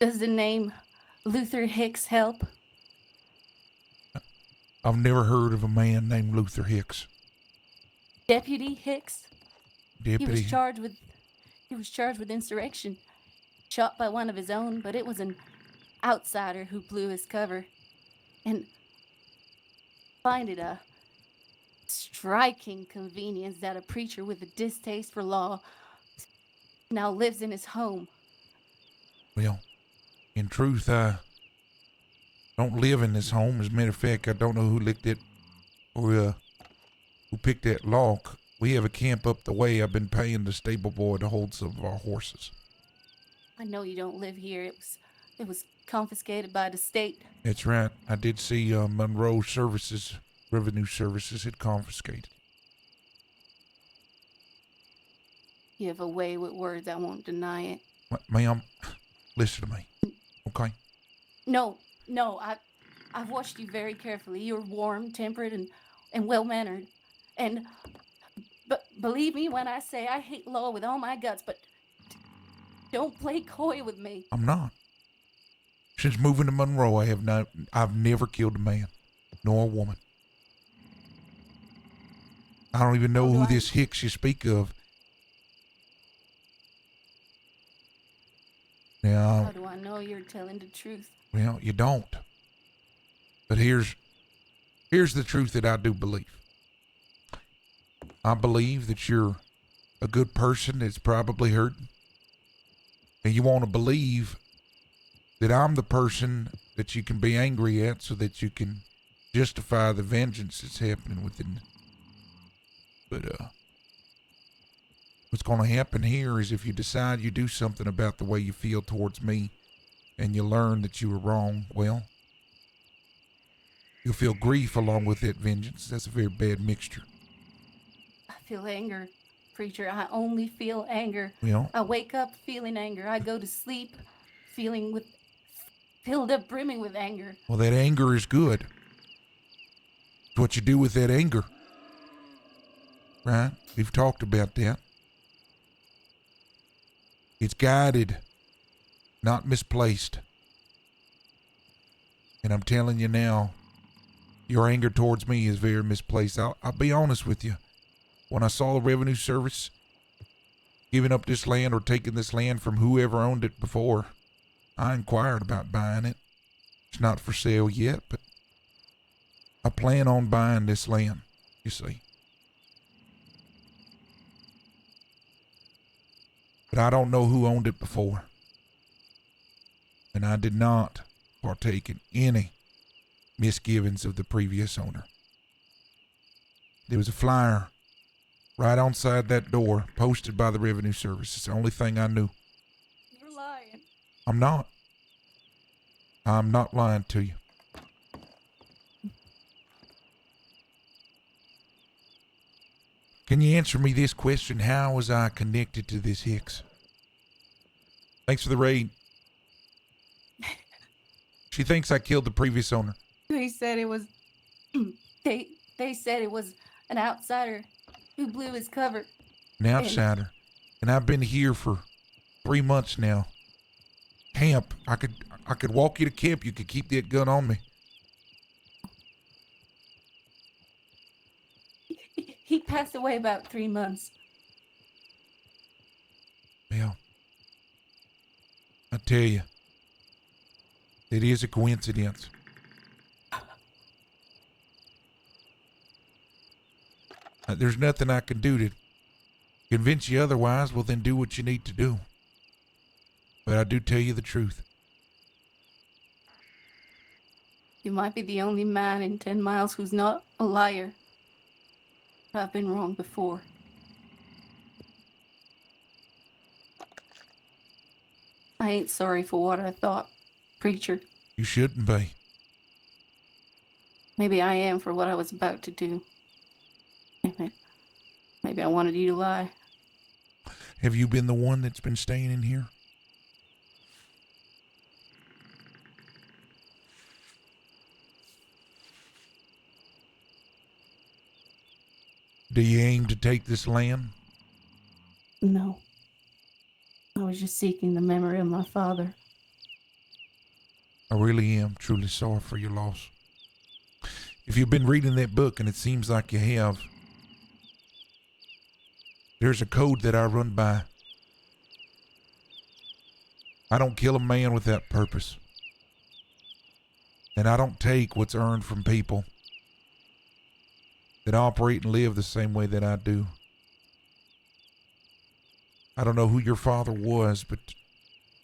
Does the name Luther Hicks help? I've never heard of a man named Luther Hicks. Deputy Hicks? He was Deputy. charged with insurrection, shot by one of his own, but it was an outsider who blew his cover. And find it a striking convenience that a preacher with a distaste for law now lives in his home. Well, in truth, I don't live in this home. As a matter of fact, I don't know who licked it or who picked that lock. We have a camp up the way. I've been paying the stable boy to hold some of our horses. I know you don't live here. It was confiscated by the state. That's right. I did see Monroe Revenue Services had confiscated. You have a way with words, I won't deny it. Ma'am, listen to me, okay? No, I've watched you very carefully. You're warm, temperate, and well-mannered. But believe me when I say I hate law with all my guts, but don't play coy with me. I'm not. Since moving to Monroe, I've never killed a man, nor a woman. I don't even know who this Hicks you speak of. Now, how do I know you're telling the truth? Well, you don't. But here's the truth that I do believe. I believe that you're a good person that's probably hurting. And you want to believe that I'm the person that you can be angry at so that you can justify the vengeance that's happening within. But what's going to happen here is if you decide you do something about the way you feel towards me and you learn that you were wrong, well, you'll feel grief along with that vengeance. That's a very bad mixture. I feel anger, preacher. I only feel anger. Well, I wake up feeling anger. I go to sleep filled up brimming with anger. Well, that anger is good. It's what you do with that anger. Right? We've talked about that. It's guided, not misplaced. And I'm telling you now, your anger towards me is very misplaced. I'll be honest with you. When I saw the Revenue Service giving up this land or taking this land from whoever owned it before, I inquired about buying it. It's not for sale yet, but I plan on buying this land, you see. But I don't know who owned it before. And I did not partake in any misgivings of the previous owner. There was a flyer right outside that door posted by the Revenue Service. It's the only thing I knew. You're lying. I'm not. I'm not lying to you. Can you answer me this question? How was I connected to this Hicks? Thanks for the raid. She thinks I killed the previous owner. They said it was they said it was an outsider who blew his cover. An outsider. And I've been here for 3 months now. Camp. I could walk you to camp. You could keep that gun on me. He passed away about 3 months. Well, I tell you, it is a coincidence. There's nothing I can do to convince you otherwise. Well, then do what you need to do. But I do tell you the truth. You might be the only man in 10 miles who's not a liar. I've been wrong before. I ain't sorry for what I thought, preacher. You shouldn't be. Maybe I am for what I was about to do. Maybe I wanted you to lie. Have you been the one that's been staying in here? Do you aim to take this land? No. I was just seeking the memory of my father. I really am truly sorry for your loss. If you've been reading that book, and it seems like you have, there's a code that I run by. I don't kill a man without purpose. And I don't take what's earned from people that operate and live the same way that I do. I don't know who your father was, but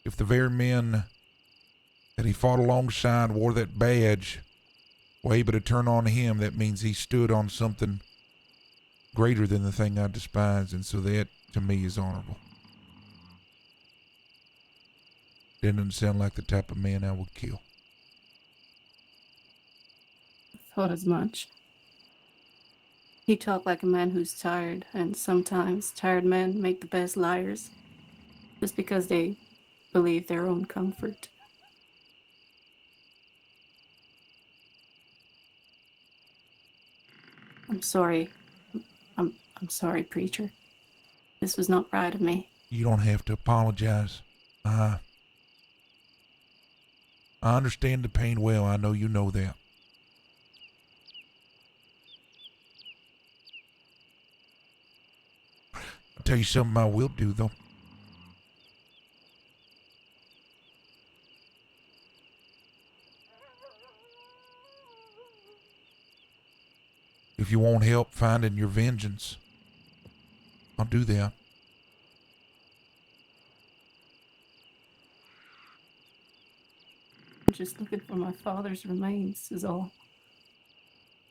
if the very men that he fought alongside wore that badge, were able to turn on him, that means he stood on something greater than the thing I despise, and so that, to me, is honorable. Didn't sound like the type of man I would kill. Thought as much. You talk like a man who's tired, and sometimes tired men make the best liars, just because they believe their own comfort. I'm sorry. I'm sorry, preacher. This was not right of me. You don't have to apologize. I understand the pain well. I know you know that. I'll tell you something I will do, though. If you want help finding your vengeance, I'll do that. I'm just looking for my father's remains, is all.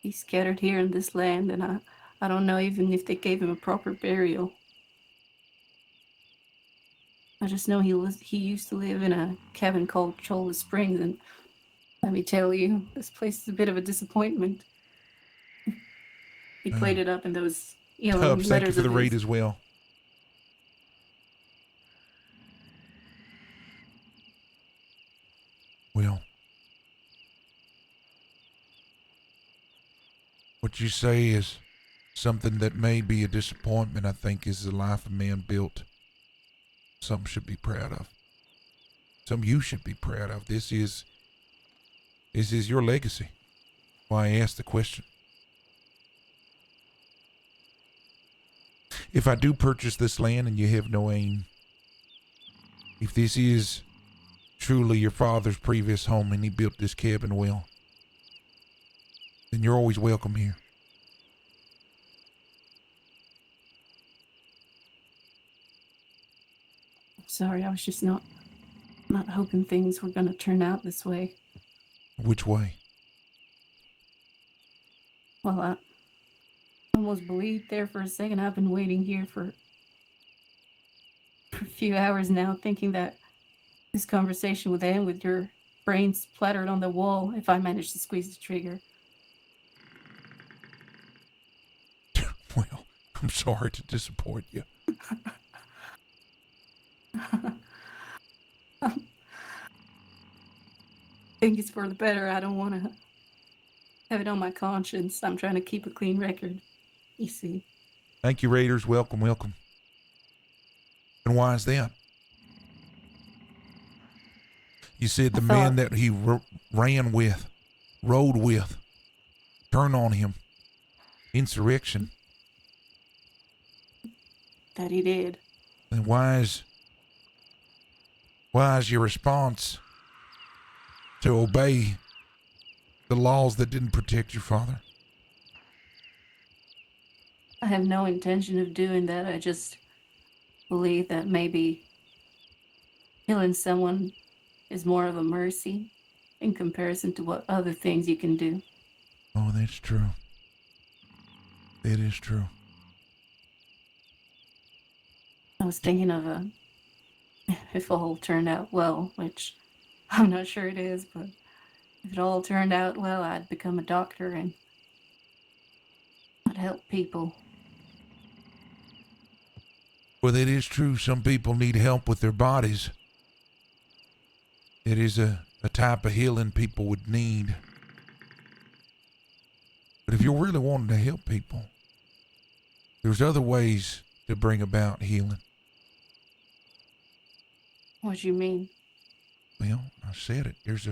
He's scattered here in this land, and I don't know even if they gave him a proper burial. I just know he used to live in a cabin called Cholla Springs, and let me tell you, this place is a bit of a disappointment. He played it up in those yellow Tubbs, thank you letters for the of raid his. as well. Well, what you say is something that may be a disappointment, I think, is the life a man built. Something should be proud of. Something you should be proud of. This is your legacy. Why I asked the question. If I do purchase this land and you have no aim, if this is truly your father's previous home and he built this cabin well, then you're always welcome here. Sorry, I was just not hoping things were gonna turn out this way. Which way? Well, I almost believed there for a second. I've been waiting here for a few hours now, thinking that this conversation would end with your brains splattered on the wall if I managed to squeeze the trigger. Well, I'm sorry to disappoint you. I think it's for the better. I don't want to have it on my conscience. I'm trying to keep a clean record, you see. Thank you, Raiders. Welcome, welcome. And why is that? You said the man that he ran with, rode with, turned on him. Insurrection. That he did. And why is your response to obey the laws that didn't protect your father? I have no intention of doing that. I just believe that maybe killing someone is more of a mercy in comparison to what other things you can do. Oh, that's true. That is true. I was thinking of if all turned out well, which I'm not sure it is, but if it all turned out well, I'd become a doctor and I'd help people. Well, that is true. Some people need help with their bodies. It is a type of healing people would need. But if you're really wanting to help people, there's other ways to bring about healing. What do you mean? Well, I said it. There's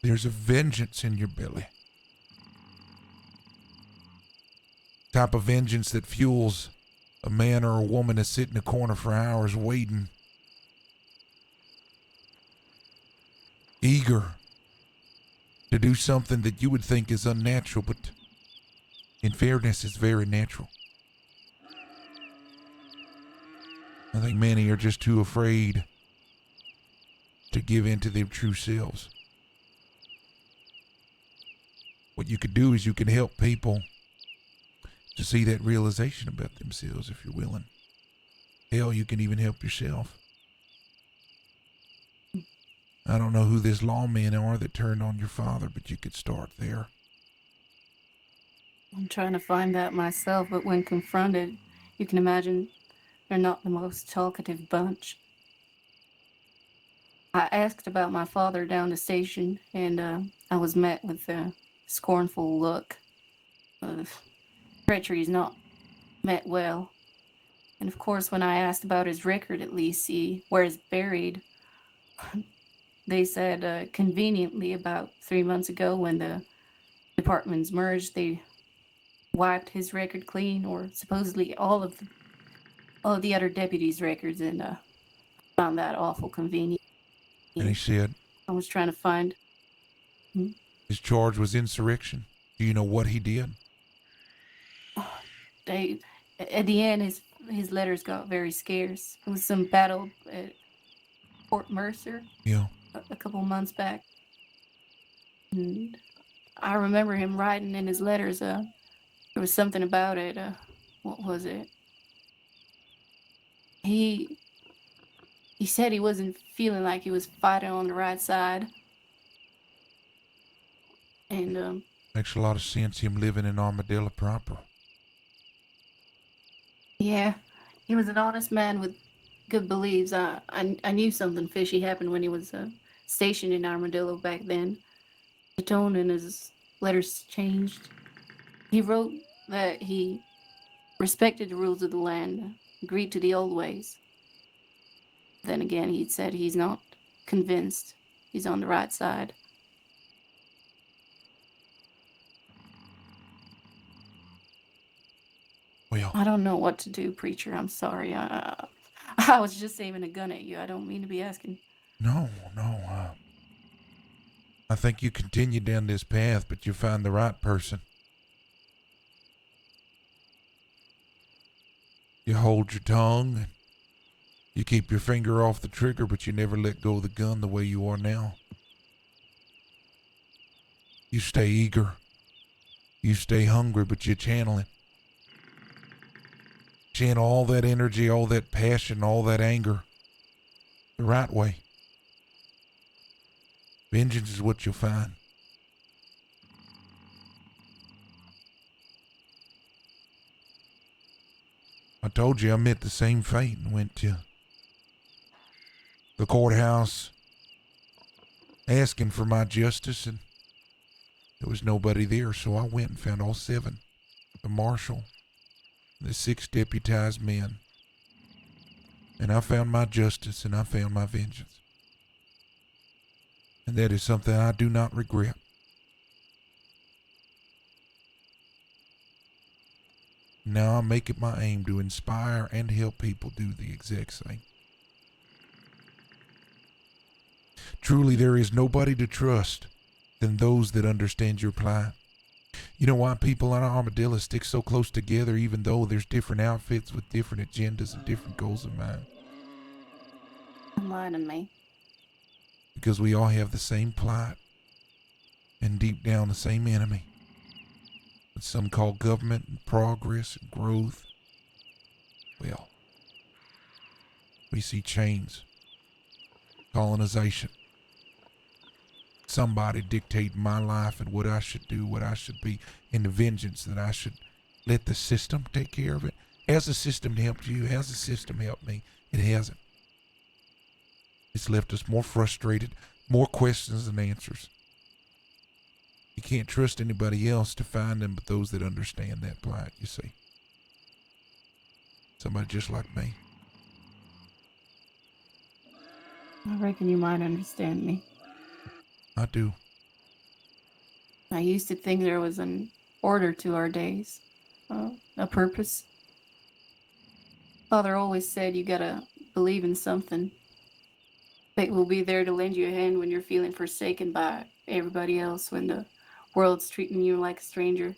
There's a vengeance in your belly. Type of vengeance that fuels a man or a woman to sit in a corner for hours waiting, eager to do something that you would think is unnatural, but in fairness, it's very natural. I think many are just too afraid to give in to their true selves. What you could do is you can help people to see that realization about themselves if you're willing. Hell, you can even help yourself. I don't know who this lawmen are that turned on your father, but you could start there. I'm trying to find that myself, but when confronted, you can imagine they're not the most talkative bunch. I asked about my father down the station, and I was met with a scornful look. Treachery is not met well. And of course, when I asked about his record, at least see where he's buried, they said conveniently about 3 months ago when the departments merged, they wiped his record clean, or supposedly all of the other deputies' records, and found that awful convenient. And he said I was trying to find. his charge was insurrection. Do you know what he did? They, at the end, his letters got very scarce. It was some battle at Fort Mercer Yeah. a couple months back, and I remember him writing in his letters. There was something about it. What was it? He said he wasn't feeling like he was fighting on the right side, and Makes a lot of sense, him living in Armadillo proper. yeah, he was an honest man with good beliefs. I knew something fishy happened when he was stationed in Armadillo back then. The tone in his letters changed. He wrote that he respected the rules of the land, agreed to the old ways. Then again, he said he's not convinced he's on the right side. Well, I don't know what to do, preacher. I'm sorry. I was just aiming a gun at you. I don't mean to be asking. no. I think you continue down this path, but you find the right person. You hold your tongue, and you keep your finger off the trigger, but you never let go of the gun the way you are now. You stay eager. You stay hungry, but you channel it. Channel all that energy, all that passion, all that anger the right way. Vengeance is what you'll find. I told you I met the same fate and went to the courthouse asking for my justice, and there was nobody there, so I went and found all 7. The marshal, the 6 deputized men. And I found my justice and I found my vengeance. And that is something I do not regret. Now I make it my aim to inspire and help people do the exact same. Truly, there is nobody to trust than those that understand your plight. You know why people on Armadillo stick so close together, even though there's different outfits with different agendas and different goals in mind? Enlighten me. Because we all have the same plight and deep down the same enemy. What some call government and progress and growth. Well, we see chains, colonization, somebody dictating my life and what I should do, what I should be, and the vengeance that I should let the system take care of it. Has the system helped you? Has the system helped me? It hasn't. It's left us more frustrated, more questions than answers. You can't trust anybody else to find them but those that understand that plight, you see. Somebody just like me. I reckon you might understand me. I do. I used to think there was an order to our days, a purpose. Father always said you gotta believe in something. Fate will be there to lend you a hand when you're feeling forsaken by everybody else, when the world's treating you like a stranger.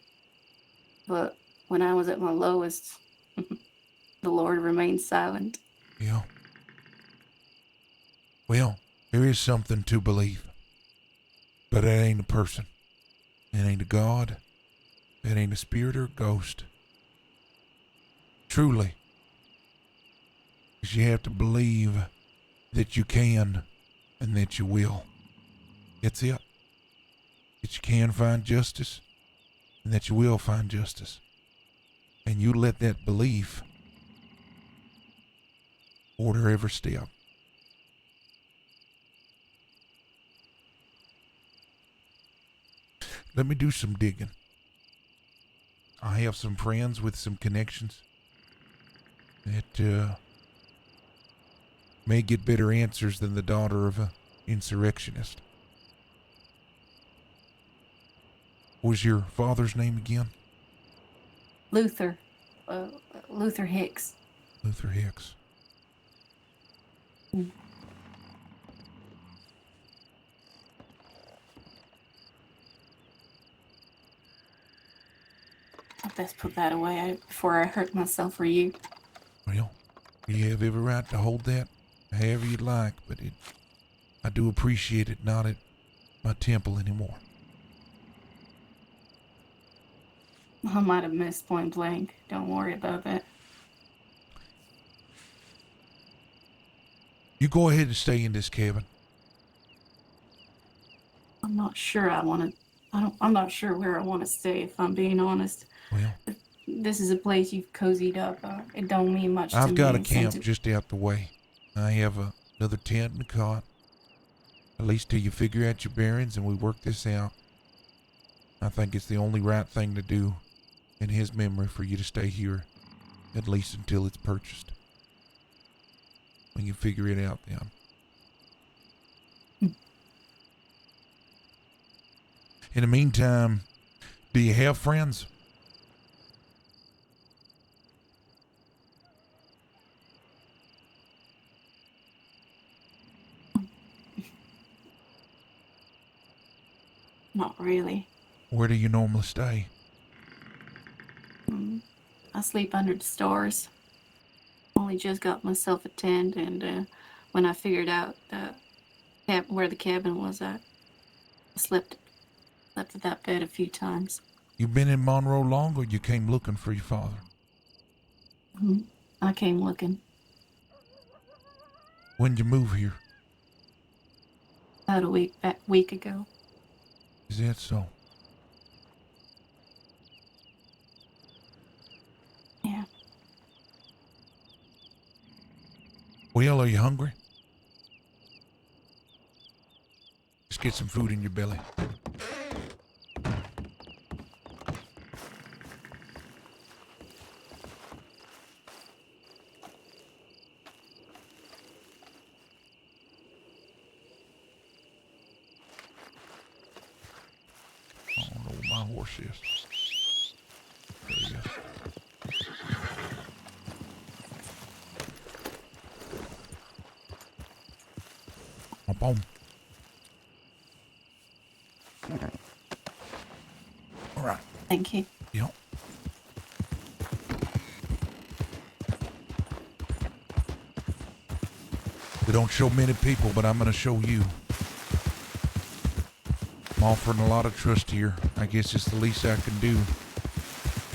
But when I was at my lowest, the Lord remained silent. Yeah. Well, there is something to believe. But it ain't a person. It ain't a God. It ain't a spirit or a ghost. Truly. Because you have to believe that you can and that you will. That's it. That you can find justice and that you will find justice. And you let that belief order every step. Let me do some digging. I have some friends with some connections that may get better answers than the daughter of an insurrectionist. What was your father's name again? Luther, uh, Luther Hicks. Luther Hicks. Mm. I best put that away before I hurt myself or you. Well, you have every right to hold that however you'd like, but I do appreciate it not at my temple anymore. I might have missed point blank. Don't worry about that. You go ahead and stay in this cabin. I'm not sure I want to. I'm not sure where I want to stay, if I'm being honest. Well, This is a place you've cozied up. It don't mean much to me. I've got a camp just out the way. I have another tent and a cot. At least till you figure out your bearings and we work this out. I think it's the only right thing to do in his memory for you to stay here, at least until it's purchased. We can figure it out then. In the meantime, do you have friends? Not really. Where do you normally stay? I sleep under the stars. Only just got myself a tent, and when I figured out where the cabin was at, I slept at that bed a few times. You been in Monroe long, or you came looking for your father? I came looking When'd you move here? about a week ago. Is that so? Yeah. Well, are you hungry? Just get some food in your belly. I don't know where my horse is. There he is. Hop on. All right. Thank you. Yep. They don't show many people, but I'm going to show you. I'm offering a lot of trust here. I guess it's the least I can do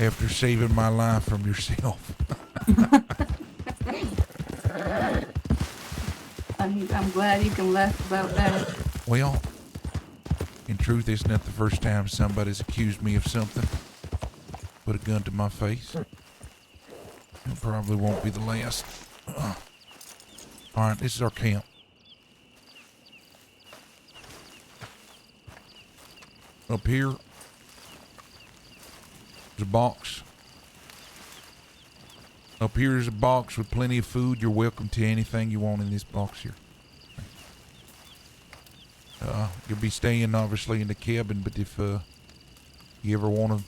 after saving my life from yourself. I'm glad you can laugh about that. Well, in truth, isn't that the first time somebody's accused me of something? Put a gun to my face. It probably won't be the last. All right, this is our camp. Up here, there's a box. Up here is a box with plenty of food. You're welcome to anything you want in this box here. You'll be staying obviously in the cabin, but if You ever want a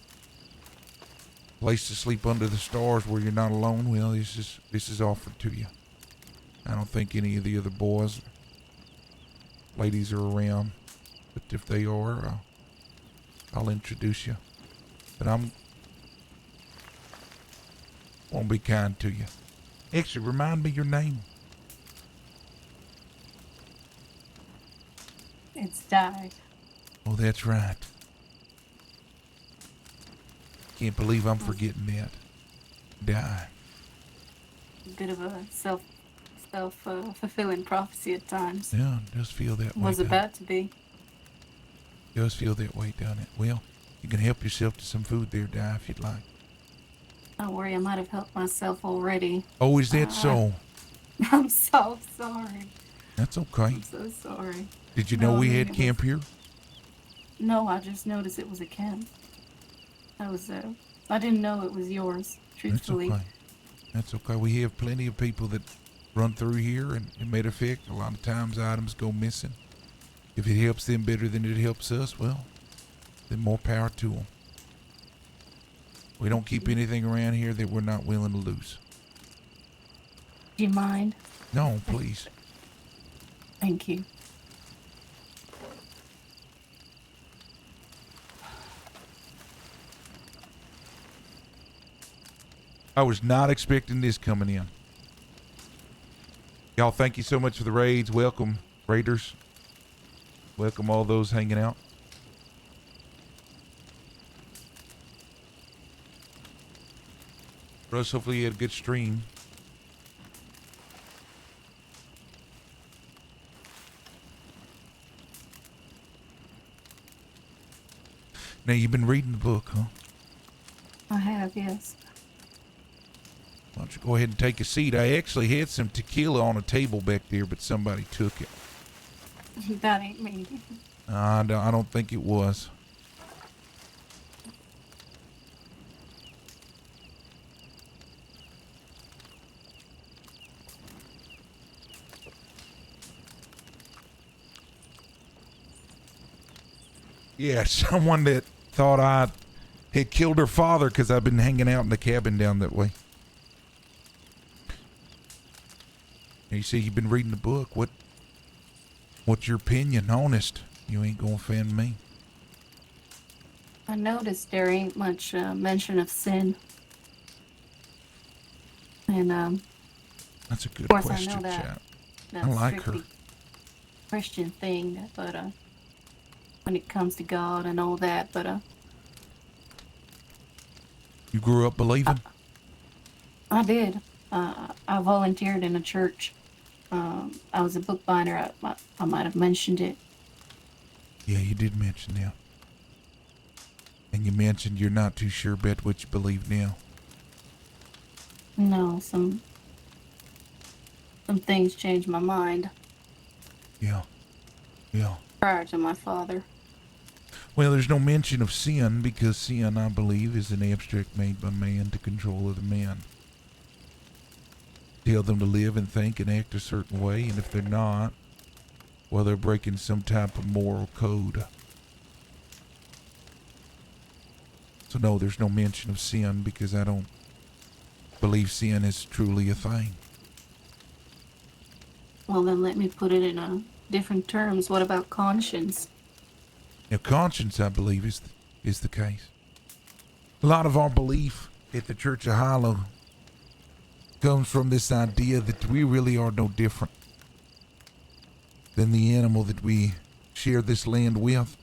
place to sleep under the stars where you're not alone? Well, this is offered to you. I don't think any of the other boys, ladies are around, but if they are, I'll introduce you. But I'm won't be kind to you. Actually, remind me your name. It's Di. Oh, that's right. Can't believe I'm forgetting that. Die. Bit of a fulfilling prophecy at times. Yeah, it does feel that way. Was about to be. It does feel that way, doesn't it? Well, you can help yourself to some food there, Di, if you'd like. Don't worry, I might have helped myself already. Oh, is that so? I'm so sorry. That's okay. I'm so sorry. Did you know No, we I mean, had it camp here? No, I just noticed it was a camp. I didn't know it was yours, That's truthfully. okay. That's okay. We have plenty of people that run through here, and it made effect. A lot of times items go missing. If it helps them better than it helps us, well, then more power to them. We don't keep anything around here that we're not willing to lose. Do you mind? No, please. Thank you. I was not expecting this coming in. Y'all, thank you so much for the raids. Welcome, raiders. Welcome all those hanging out. Russ, hopefully you had a good stream. Now, you've been reading the book, huh? I have, yes. Why don't you go ahead and take a seat? I actually had some tequila on a table back there, but somebody took it. That ain't me. I don't think it was. Yeah, someone that thought I had killed her father because I've been hanging out in the cabin down that way. You see, you've been reading the book. What's your opinion? Honest. You ain't gonna offend me. I noticed there ain't much mention of sin. And, That's a good of course question, I know that. chat. That's I like her. strictly Christian thing, but, when it comes to God and all that, but, You grew up believing? I did. I volunteered in a church. I was a bookbinder. I might have mentioned it. Yeah, you did mention that. And you mentioned you're not too sure about what you believe now. No, some things changed my mind Yeah. Yeah. prior to my father. Well, there's no mention of sin because sin, I believe, is an abstract made by man to control other men. Tell them to live and think and act a certain way, and if they're not, well, they're breaking some type of moral code. So no, there's no mention of sin because I don't believe sin is truly a thing. Well, then let me put it in different terms. What about conscience? Now, conscience, I believe, is the case. A lot of our belief at the Church of Hilo comes from this idea that we really are no different than the animal that we share this land with.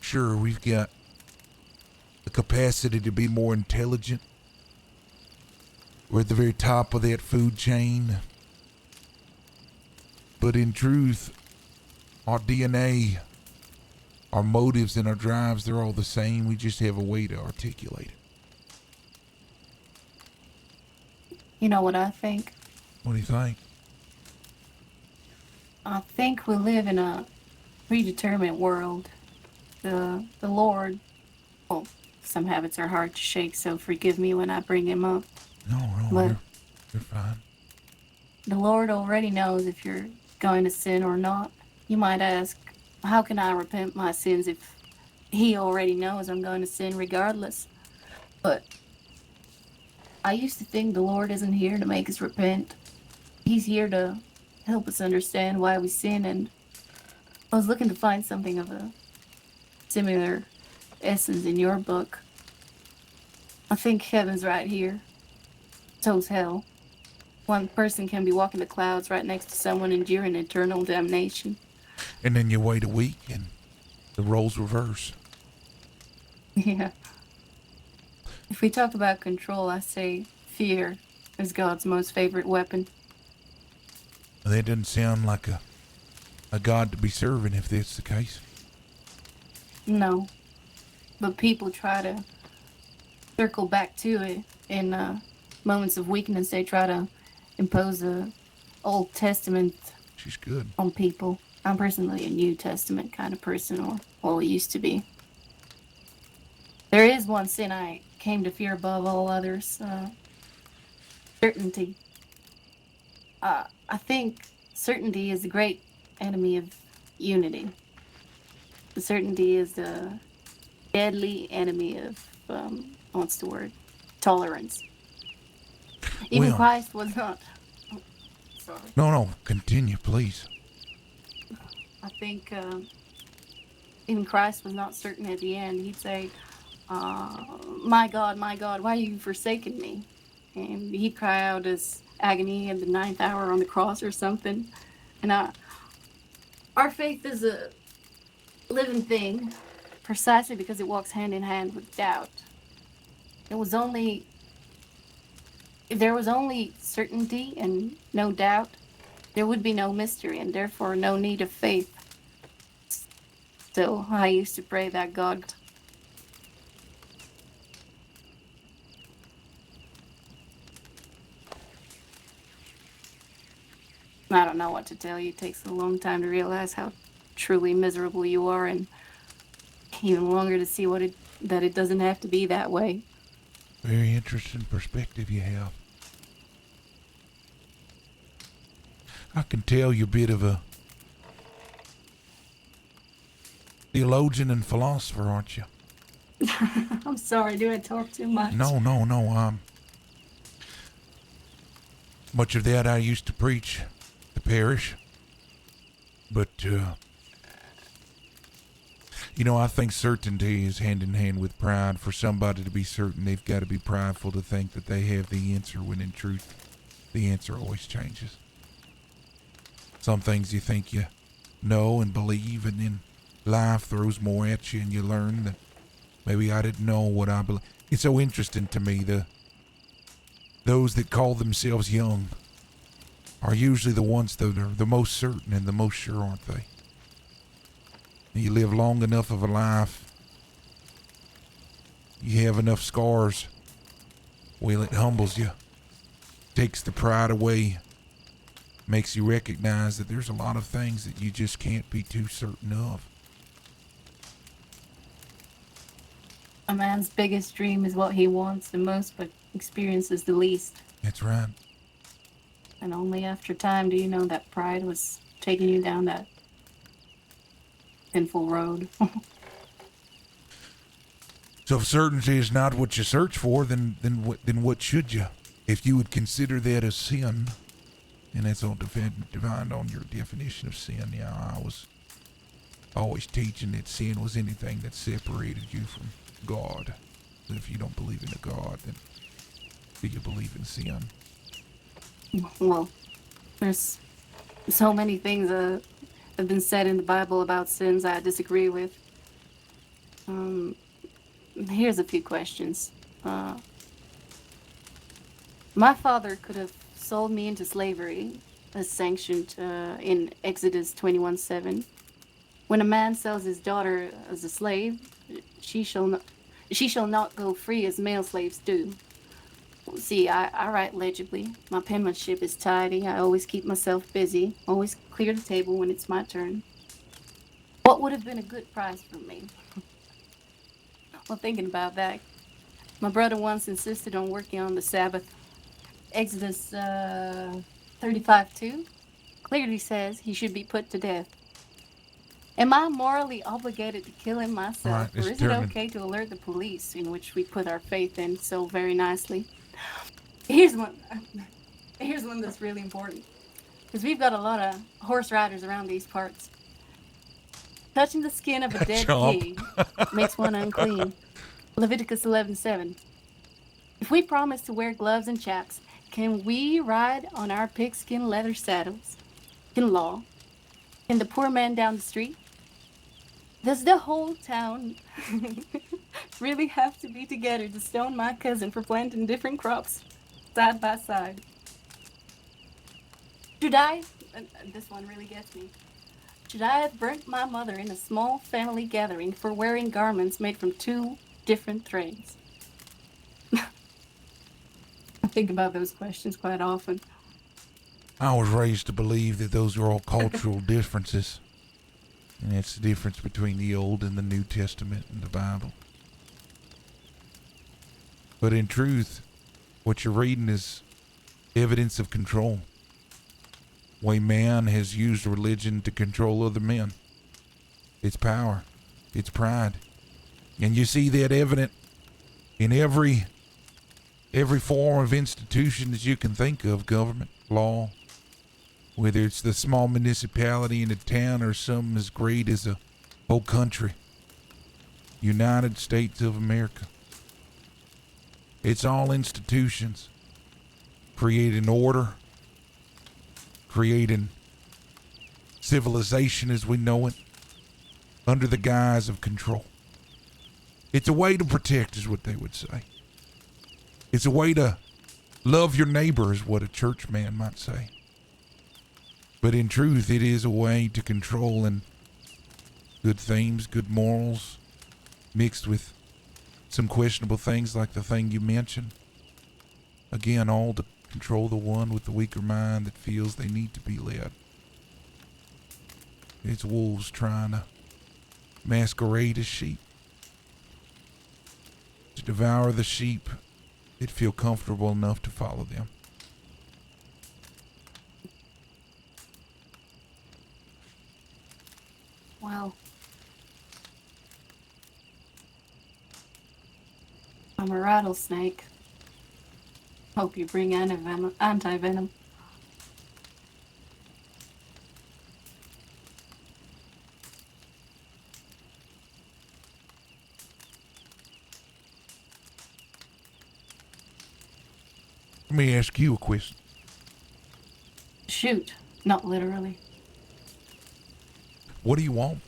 Sure, we've got the capacity to be more intelligent. We're at the very top of that food chain. But in truth, our DNA, our motives and our drives, they're all the same. We just have a way to articulate it. You know what I think? What do you think? I think we live in a predetermined world. The Lord, well, some habits are hard to shake, so forgive me when I bring him up. No, But you're fine. the Lord already knows if you're going to sin or not. You might ask, how can I repent my sins if He already knows I'm going to sin regardless. But I used to think the Lord isn't here to make us repent. He's here to help us understand why we sin, and I was looking to find something of a similar essence in your book. I think heaven's right here. So's hell. One person can be walking the clouds right next to someone enduring eternal damnation. And then you wait a week and the roles reverse. Yeah. If we talk about control, I say fear is God's most favorite weapon. That doesn't sound like a God to be serving if that's the case. No. But people try to circle back to it in moments of weakness. They try to impose the Old Testament She's good. on people. I'm personally a New Testament kind of person, or well, it used to be. There is one sin I came to fear above all others, certainty. I think certainty is the great enemy of unity. The certainty is the deadly enemy of, what's the word? Tolerance. Even Well, Christ was not. Oh, sorry. no, continue, please. I think even Christ was not certain at the end. He'd say, my God, why have you forsaken me? And he'd cry out his agony at the 9th hour on the cross or something. And our faith is a living thing precisely because it walks hand in hand with doubt. If there was only certainty and no doubt, there would be no mystery and therefore no need of faith. So I used to pray that God I don't know what to tell you. It takes a long time to realize how truly miserable you are, and even longer to see that it doesn't have to be that way. Very interesting perspective you have. I can tell you're a bit of a theologian and philosopher, aren't you? I'm sorry, do I talk too much? No. Much of that I used to preach the parish. But, I think certainty is hand in hand with pride. For somebody to be certain, they've got to be prideful to think that they have the answer, when in truth, the answer always changes. Some things you think you know and believe, and then life throws more at you, and you learn that maybe I didn't know what I believe. It's so interesting to me, those that call themselves young are usually the ones that are the most certain and the most sure, aren't they? You live long enough of a life, you have enough scars, well, it humbles you, takes the pride away, makes you recognize that there's a lot of things that you just can't be too certain of. A man's biggest dream is what he wants the most but experiences the least. That's right. And only after time do you know that pride was taking you down that sinful road. So if certainty is not what you search for, then what should you? If you would consider that a sin, and that's all defined on your definition of sin. Yeah, I was always teaching that sin was anything that separated you from God. And if you don't believe in a God, then do you believe in sin? Well, there's so many things that have been said in the Bible about sins I disagree with. Here's a few questions. My father could have sold me into slavery, as sanctioned in Exodus 21:7. When a man sells his daughter as a slave, she shall not go free as male slaves do. See, I write legibly. My penmanship is tidy. I always keep myself busy. Always clear the table when it's my turn. What would have been a good price for me? Well, thinking about that, my brother once insisted on working on the Sabbath. Exodus 35:2 clearly says he should be put to death. Am I morally obligated to kill him All myself, right, or it's is it turning. okay to alert the police, in which we put our faith in so very nicely? Here's one. Here's one that's really important, because we've got a lot of horse riders around these parts. Touching the skin of a dead Chomp. pig makes one unclean. Leviticus 11:7. If we promise to wear gloves and chaps, can we ride on our pigskin leather saddles? In law, can the poor man down the street? Does the whole town really have to be together to stone my cousin for planting different crops side by side? Should I, this one really gets me, should I have burnt my mother in a small family gathering for wearing garments made from two different threads? I think about those questions quite often. I was raised to believe that those are all cultural differences. And it's the difference between the Old and the New Testament and the Bible. But in truth, what you're reading is evidence of control. Way man has used religion to control other men. It's power. It's pride. And you see that evident in every form of institution that you can think of, government, law, whether it's the small municipality in a town or something as great as a whole country. United States of America. It's all institutions creating order, creating civilization as we know it, under the guise of control. It's a way to protect, is what they would say. It's a way to love your neighbor, is what a church man might say. But in truth, it is a way to control, and good themes, good morals, mixed with some questionable things like the thing you mentioned. Again, all to control the one with the weaker mind that feels they need to be led. It's wolves trying to masquerade as sheep, to devour the sheep that feel comfortable enough to follow them. Well, I'm a rattlesnake. Hope you bring anti-venom. Let me ask you a question. Shoot, not literally. What do you want?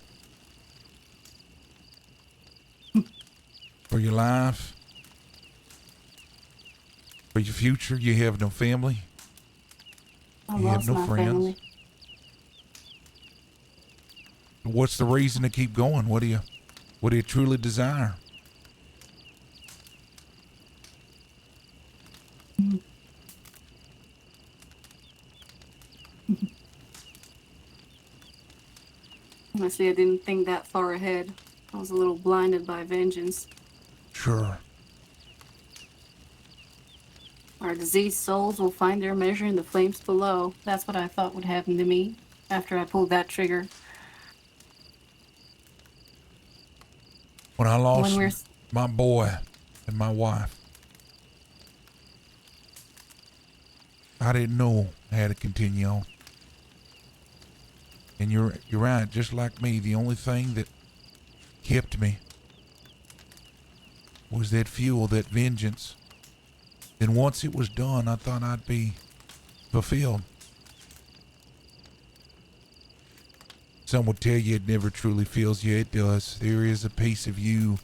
For your life? For your future? You have no family? I You have lost no my friends? family. What's the reason to keep going? What do you truly desire? Honestly, I didn't think that far ahead. I was a little blinded by vengeance. Sure. Our diseased souls will find their measure in the flames below. That's what I thought would happen to me after I pulled that trigger. When I When lost we're my boy and my wife, I didn't know I had to continue on. And you're right, just like me, the only thing that kept me was that fuel, that vengeance. And once it was done, I thought I'd be fulfilled. Some would tell you it never truly fills you. It does. There is a piece of you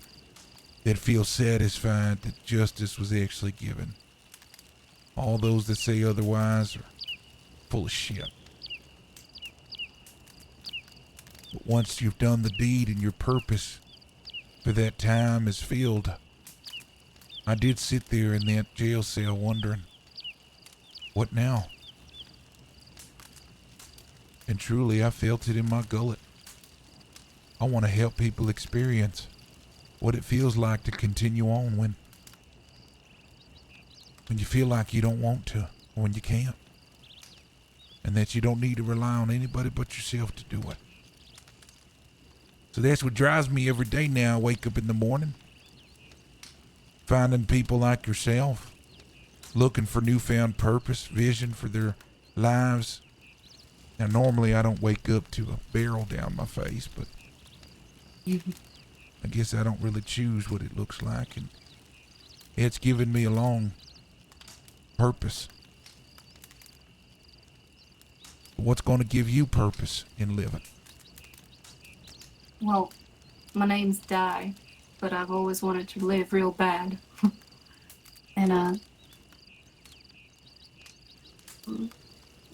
that feels satisfied that justice was actually given. All those that say otherwise are full of shit. But once you've done the deed and your purpose for that time is filled, I did sit there in that jail cell wondering, what now? And truly, I felt it in my gullet. I want to help people experience what it feels like to continue on when you feel like you don't want to, or when you can't. And that you don't need to rely on anybody but yourself to do it. So that's what drives me every day now. I wake up in the morning, finding people like yourself, looking for newfound purpose, vision for their lives. Now, normally I don't wake up to a barrel down my face, but I guess I don't really choose what it looks like, and it's given me a long purpose. What's going to give you purpose in living? Well, my name's Di, but I've always wanted to live real bad. And,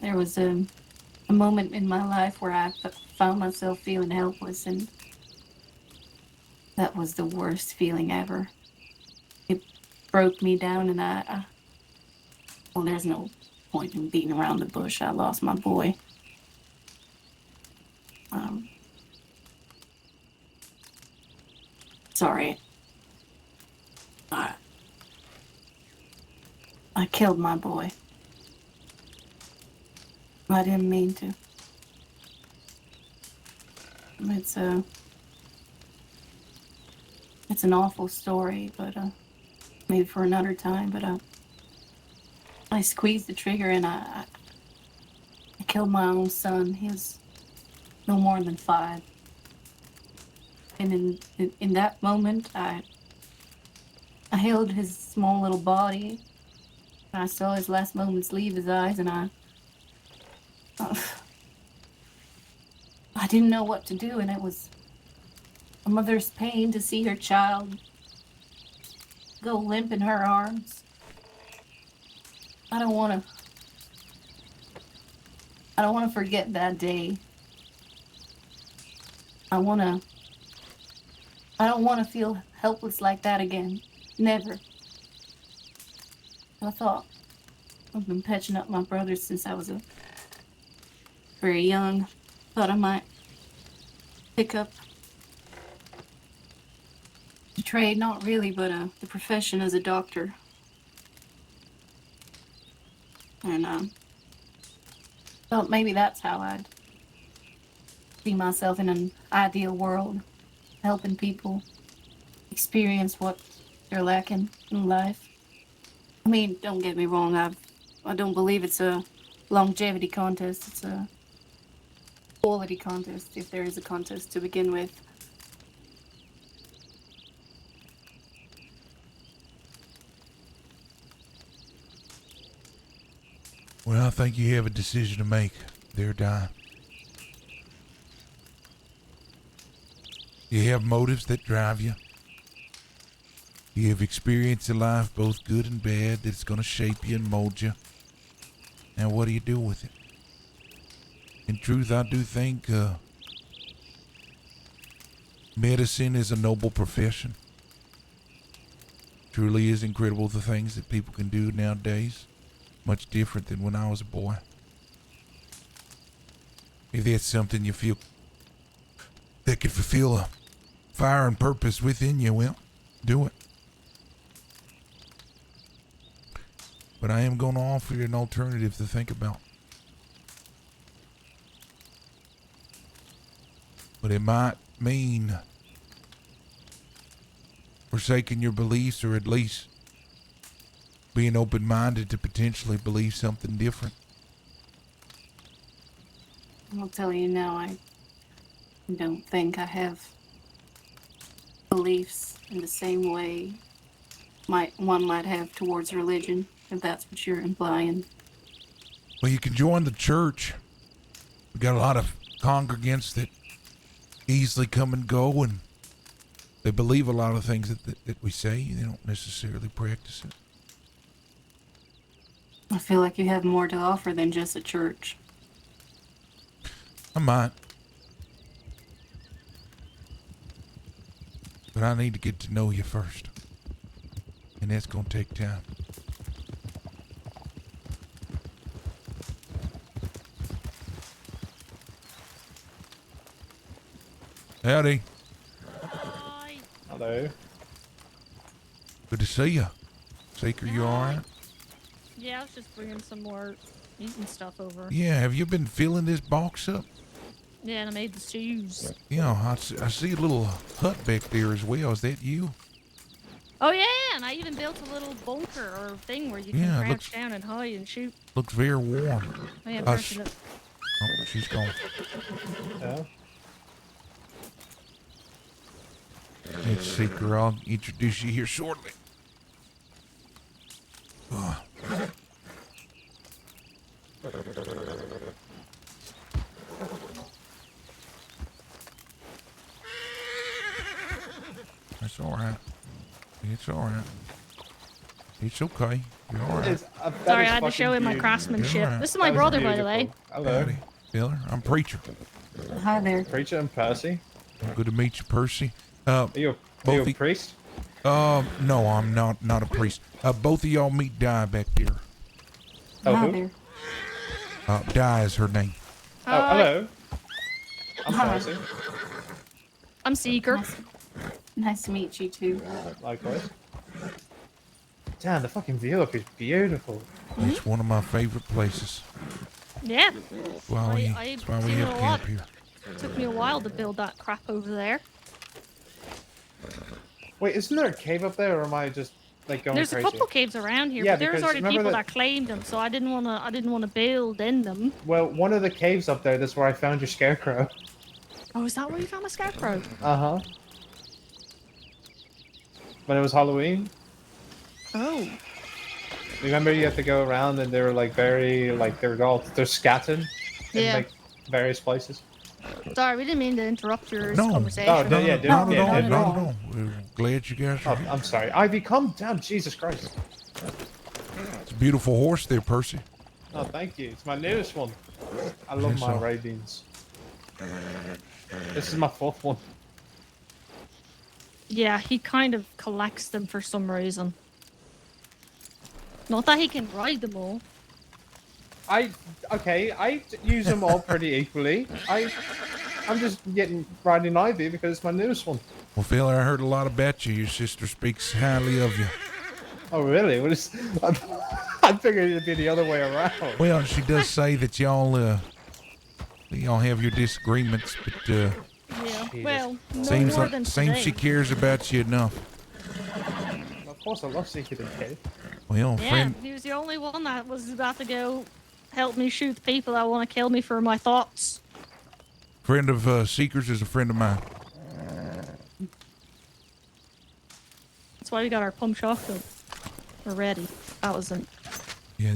there was a moment in my life where I found myself feeling helpless, and that was the worst feeling ever. It broke me down, and well, there's no point in beating around the bush. I lost my boy. Sorry. I killed my boy. I didn't mean to. It's an awful story, but maybe for another time. But I squeezed the trigger and I killed my own son. He was no more than 5. And in that moment, I held his small little body. And I saw his last moments leave his eyes, and I didn't know what to do, and it was a mother's pain to see her child go limp in her arms. I don't want to forget that day. I don't want to feel helpless like that again. Never. I thought I've been patching up my brothers since I was very young. Thought I might pick up the trade, not really, but the profession as a doctor. And thought maybe that's how I'd see myself in an ideal world, helping people experience what they're lacking in life. I mean, don't get me wrong, I don't believe it's a longevity contest. It's a quality contest, if there is a contest to begin with. Well, I think you have a decision to make there, Di. You have motives that drive you. You have experience in life, both good and bad, that's going to shape you and mold you. Now, what do you do with it? In truth, I do think medicine is a noble profession. Truly is incredible the things that people can do nowadays. Much different than when I was a boy. If that's something you feel that could fulfill a fire and purpose within you, well, do it. But I am going to offer you an alternative to think about. But it might mean forsaking your beliefs, or at least being open-minded to potentially believe something different. I'll tell you now, I don't think I have beliefs in the same way one might have towards religion, if that's what you're implying. Well, you can join the church. We got a lot of congregants that easily come and go, and they believe a lot of things that we say. They don't necessarily practice it. I feel like you have more to offer than just a church. I might. But I need to get to know you first. And that's going to take time. Howdy. Hi. Hello. Good to see you. Seeker, you all right? Yeah, I was just bringing some more eating stuff over. Yeah, have you been filling this box up? Yeah, and I made the stews. Yeah, I see a little hut back there as well. Is that you? Oh yeah, and I even built a little bunker or thing where you can Yeah, it crouch looks- down and hide and shoot. Looks very warm. Oh yeah, Hush. Percy, look. Oh, she's gone. Yeah. It's Seeker. I'll introduce you here shortly. Ah. That's all right. It's all right. It's okay. You're all right. Sorry, I had to show him my craftsmanship. Yeah. This is my brother, by the way. Hello. Howdy, Miller. I'm Preacher. Hi there. Preacher and Percy. Good to meet you, Percy. Are you Both a the- priest? No, I'm not a priest. Both of y'all meet Di back there. Oh, Hi who? there. Di is her name. Oh, Hi, hello. I'm Hi. Percy. I'm Seeker. Nice to meet you too. Likewise. Damn, the fucking view up is beautiful. It's one of my favorite places. Yeah, That's why we, I've that's why we seen have it a lot. camp here. took me a while to build that crap over there. Wait, isn't there a cave up there, or am I just like going There's crazy? a couple caves around here, Yeah, but there's because already remember people that- that claimed them, so I didn't wanna build in them. Well, one of the caves up there, that's where I found your scarecrow. Oh, is that where you found my scarecrow? Uh-huh. When it was Halloween. Oh. Remember you have to go around and they were like they're scattered in Yeah. like various places. Sorry, we didn't mean to interrupt your No. conversation. Oh, no, yeah, not at yeah, all, yeah, not yeah. at all. We're glad you guys are Oh, here. I'm sorry. Ivy, calm down. Jesus Christ. It's a beautiful horse there, Percy. Oh, thank you. It's my newest one. I love Yes, my sir. Arabians. This is my fourth one. Yeah, he kind of collects them for some reason. Not that he can ride them all. I use them all pretty equally. I'm just riding Ivy because it's my newest one. Well, Phil, I heard a lot about you. Your sister speaks highly of you. Oh really? What is? I figured it'd be the other way around. Well, she does say that y'all have your disagreements, but Yeah. Jesus Well, no seems more like than seems she today. cares about you enough. Of course, I love Secret and Cave. Well, Yeah, friend, he was the only one that was about to go help me shoot the people that want to kill me for my thoughts. friend of Seekers is a friend of mine. That's why we got our pump chocolate. We're ready. That wasn't. Yeah,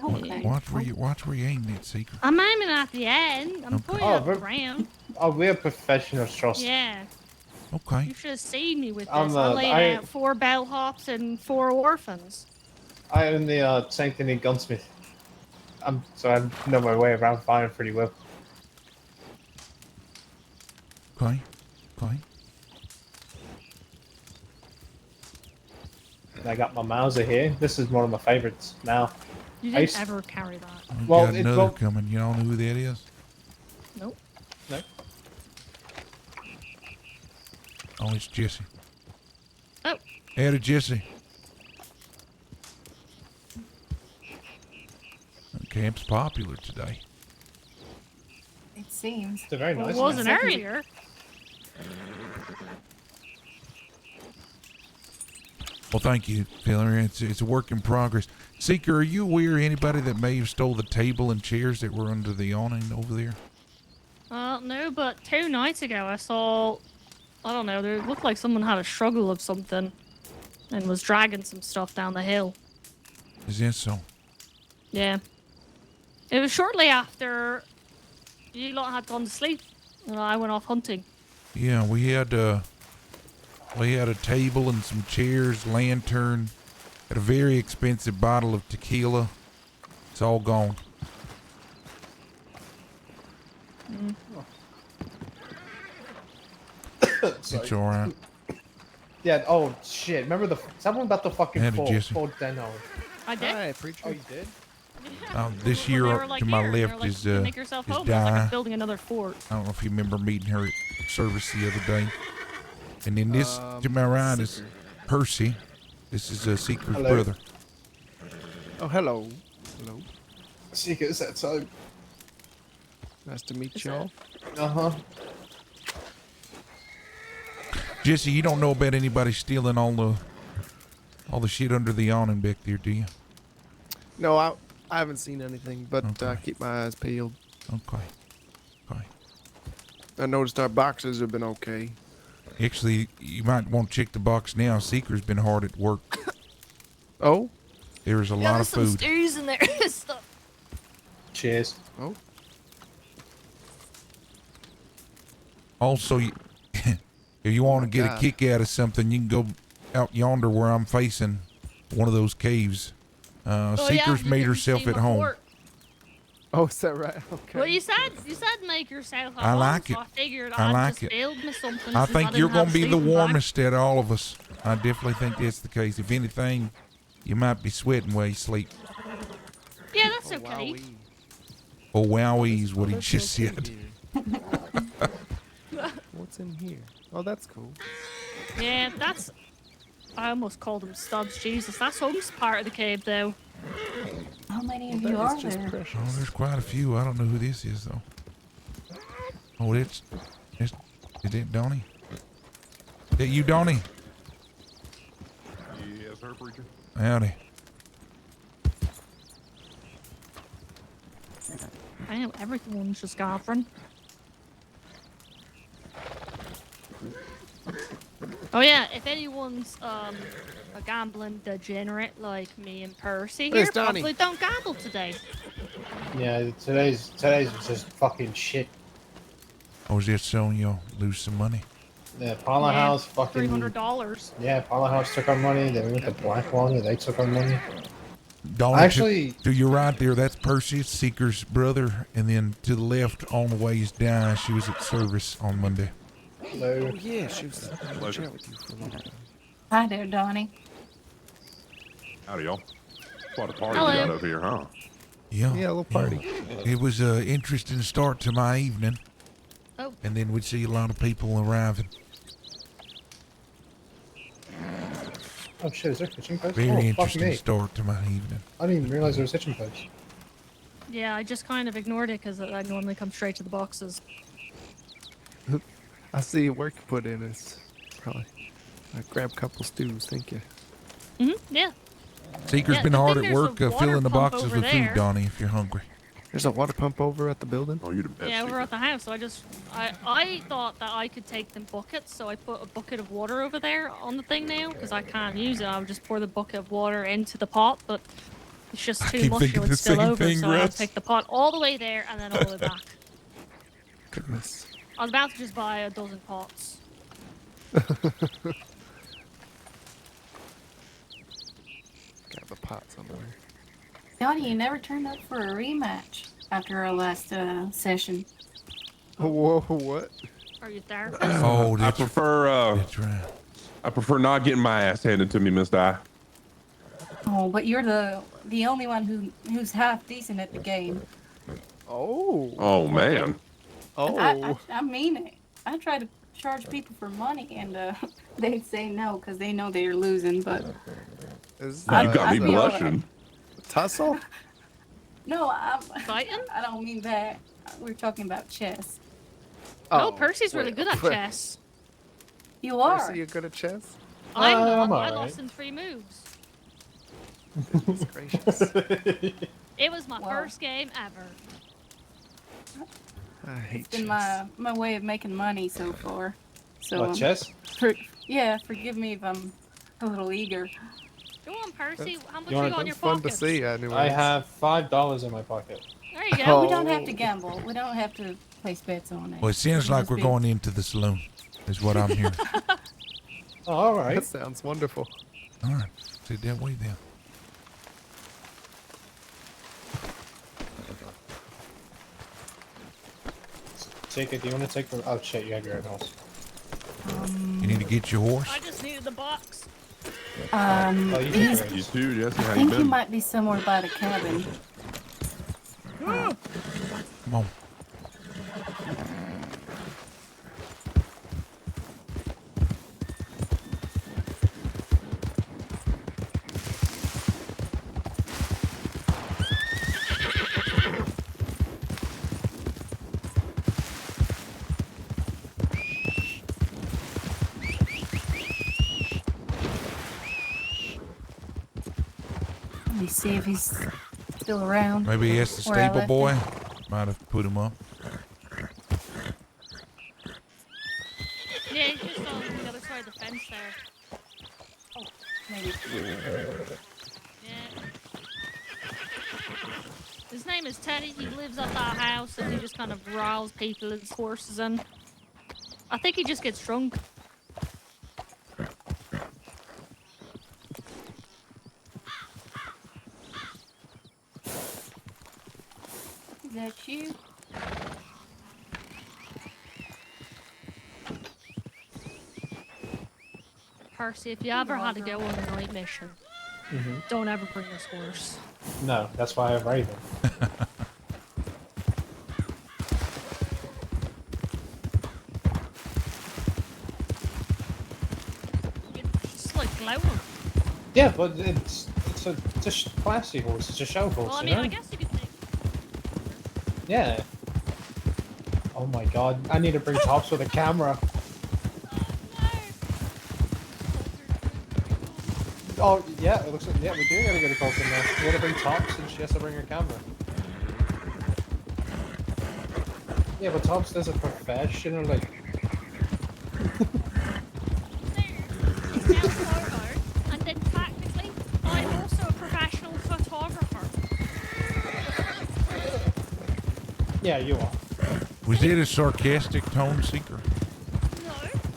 Okay. watch where you aim that, Seeker. I'm aiming at the end. I'm Okay. pointing Oh, at the we're- ground. Oh, we're professionals, trust. Yeah. Okay. You should have seen me with this. I'm, I laid I- out 4 bellhops and 4 orphans. I own the Saint Denis Gunsmith. So I know my way around fire pretty well. Okay. Okay. And I got my Mauser here. This is one of my favorites now. You I didn't used- ever carry that. We Well, got it- another well- coming. You don't know who that is? Nope. No? Oh, it's Jesse. Oh. Howdy, Jesse. Camp's popular today. It seems. It's a very Well, nice it one. wasn't earlier. Well, thank you, Filler. It's a work in progress. Seeker, are you aware of anybody that may have stole the table and chairs that were under the awning over there? No, but 2 nights ago I saw, I don't know, it looked like someone had a struggle of something and was dragging some stuff down the hill. Is that so? Yeah. It was shortly after you lot had gone to sleep and I went off hunting. Yeah, we had a table and some chairs, lantern, had a very expensive bottle of tequila. It's all gone. It's all right. Yeah, oh shit. Remember someone about the fucking Howdy, Jesse. Ford Denno. I did. Hi, preacher. Oh, you did? This Well, year they up were like, to my "Here," and they were left like, is "Make yourself is home." I was like, Di. I'm building another fort. I don't know if you remember meeting her at service the other day. And then this to my right is Seeker. Percy. This is Seeker's Hello. brother. Oh, hello. Hello. Secret, is that so? Nice to meet Is y'all. Uh-huh. Jesse, you don't know about anybody stealing all the shit under the awning back there, do you? No, I haven't seen anything, but I Okay. keep my eyes peeled. Okay. Okay. I noticed our boxes have been okay. Actually, you might want to check the box now. Seeker's been hard at work. Oh? There's a Yeah, lot there's of some food. stews in there. Stuff. Cheers. Oh? Also, if you want to my get God. a kick out of something, you can go out yonder where I'm facing, one of those caves. Oh, Seeker's yeah, made you can herself see at my home. fort. Oh, is that right? Okay. Well, you said make yourself at I home, like so it. I figured I I'd like just it. build me something. I since think didn't you're have going to be the sleeping bag. warmest out of all of us. I definitely think that's the case. If anything, you might be sweating while you sleep. Yeah, that's Oh, okay. wowee. Oh, wowee is what he Let's just look in said. here. What's in here? Oh, that's cool. Yeah, that's. I almost called them stubs. Jesus, that's Hunk's part of the cave, though. How many Well, of that you is are just there? Oh, precious. there's quite a few. I don't know who this is, though. Oh, is it Donnie? Is that you, Donnie? Yes, sir, preacher. Howdy. I know everyone's just girlfriend. Oh yeah, if anyone's a gambling degenerate like me and Percy Where's here, Donnie? probably don't gamble today. Yeah, today's just fucking shit. Oh, is that so you'll lose some money? Yeah, Parlor House fucking. $300. Yeah, Parlor House took our money. Then we went to Black Walnut. They took our money. Donnie, Actually- to your right there, that's Percy, Seeker's brother. And then to the left, on the way is Di. She was at service on Monday. Hello. Oh, yeah, she was chat with you for a long time. Hi there, Donnie. Howdy, y'all. Quite a party Hello. we got up here, huh? Yeah. Yeah, a little party. It was an interesting start to my evening. Oh. And then we'd see a lot of people arriving. Oh shit, is there kitchen codes? Very Oh, fuck interesting me. start to my evening. I didn't even realize there was kitchen codes. Yeah, I just kind of ignored it because I normally come straight to the boxes. I see work you put in. It's probably. I grabbed a couple stews, thank you. Yeah. Seeker's Yeah, been good hard thing at there's a work water filling the pump boxes over with food, there. Donnie, if you're hungry. There's a water pump over at the building. Oh, you the best. Yeah, over Seeker. at the house. So I thought that I could take them buckets, so I put a bucket of water over there on the thing now because I can't use it. I would just pour the bucket of water into the pot, but it's just I too keep much. It thinking would the spill same over, thing, so I would Russ. take the pot all the way there and then all the way back. Goodness. I was about to just buy a dozen pots. Got the pot somewhere. Donnie, you never turned up for a rematch after our last session. Whoa, what? Are you there? Oh, I that's, prefer that's right. I prefer not getting my ass handed to me, Miss Di. Oh, but you're the only one who's half decent at the game. Oh. Oh man. Oh. I mean it. I try to charge people for money, and they say no because they know they're losing. But Is You got I'd me be all blushing. tussle? no, Fighting? I don't mean that. We're talking about chess. Oh, Percy's really wait, good at wait. chess. You are. Percy, you good at chess? I'm not. I'm I alright. lost in 3 moves. That's gracious. It was my Wow. first game ever. I hate It's been chess. my way of making money so far. So What, chess? yeah, forgive me if I'm a little eager. Go on, Percy. How much You you want- got in your That's fun to pockets? see, anyways. I have $5 in my pocket. There you go. We don't have Oh. to gamble. We don't have to place bets on it. Well, it sounds We can like just we're be- going into the saloon, is what I'm hearing. Oh, all right. That sounds wonderful. All right, sit that way then. Take it. Do you want to take the? Oh shit! You have your own house. You need to get your horse. I just needed the box. Oh, you he's, can You too, Jesse. I How you think he been? might be somewhere by the cabin. Come on. see if he's still around. Maybe he asked the Where I stable left boy. him. Might have put him up. Yeah, he's just on the other side of the fence there. Maybe. Yeah. His name is Teddy. He lives at that house and he just kind of riles people his horses in. I think he just gets drunk. Is that you? Percy, if you ever had to go on a night mission, don't ever bring this horse. No, that's why I ride him. It's like glowing. Yeah, but it's a classy horse. It's a show horse. Well, I you mean, know? I guess you could take. Yeah. Oh my god, I need to bring Tops with a camera. Oh yeah, it looks like we do gotta go to Colton now. We gotta bring Tops and she has to bring her camera. Yeah, but Tops does it professional, like. He's now a photo, and then technically, I'm also a professional photographer. Yeah, you are. Was it a sarcastic tone, Seeker? No,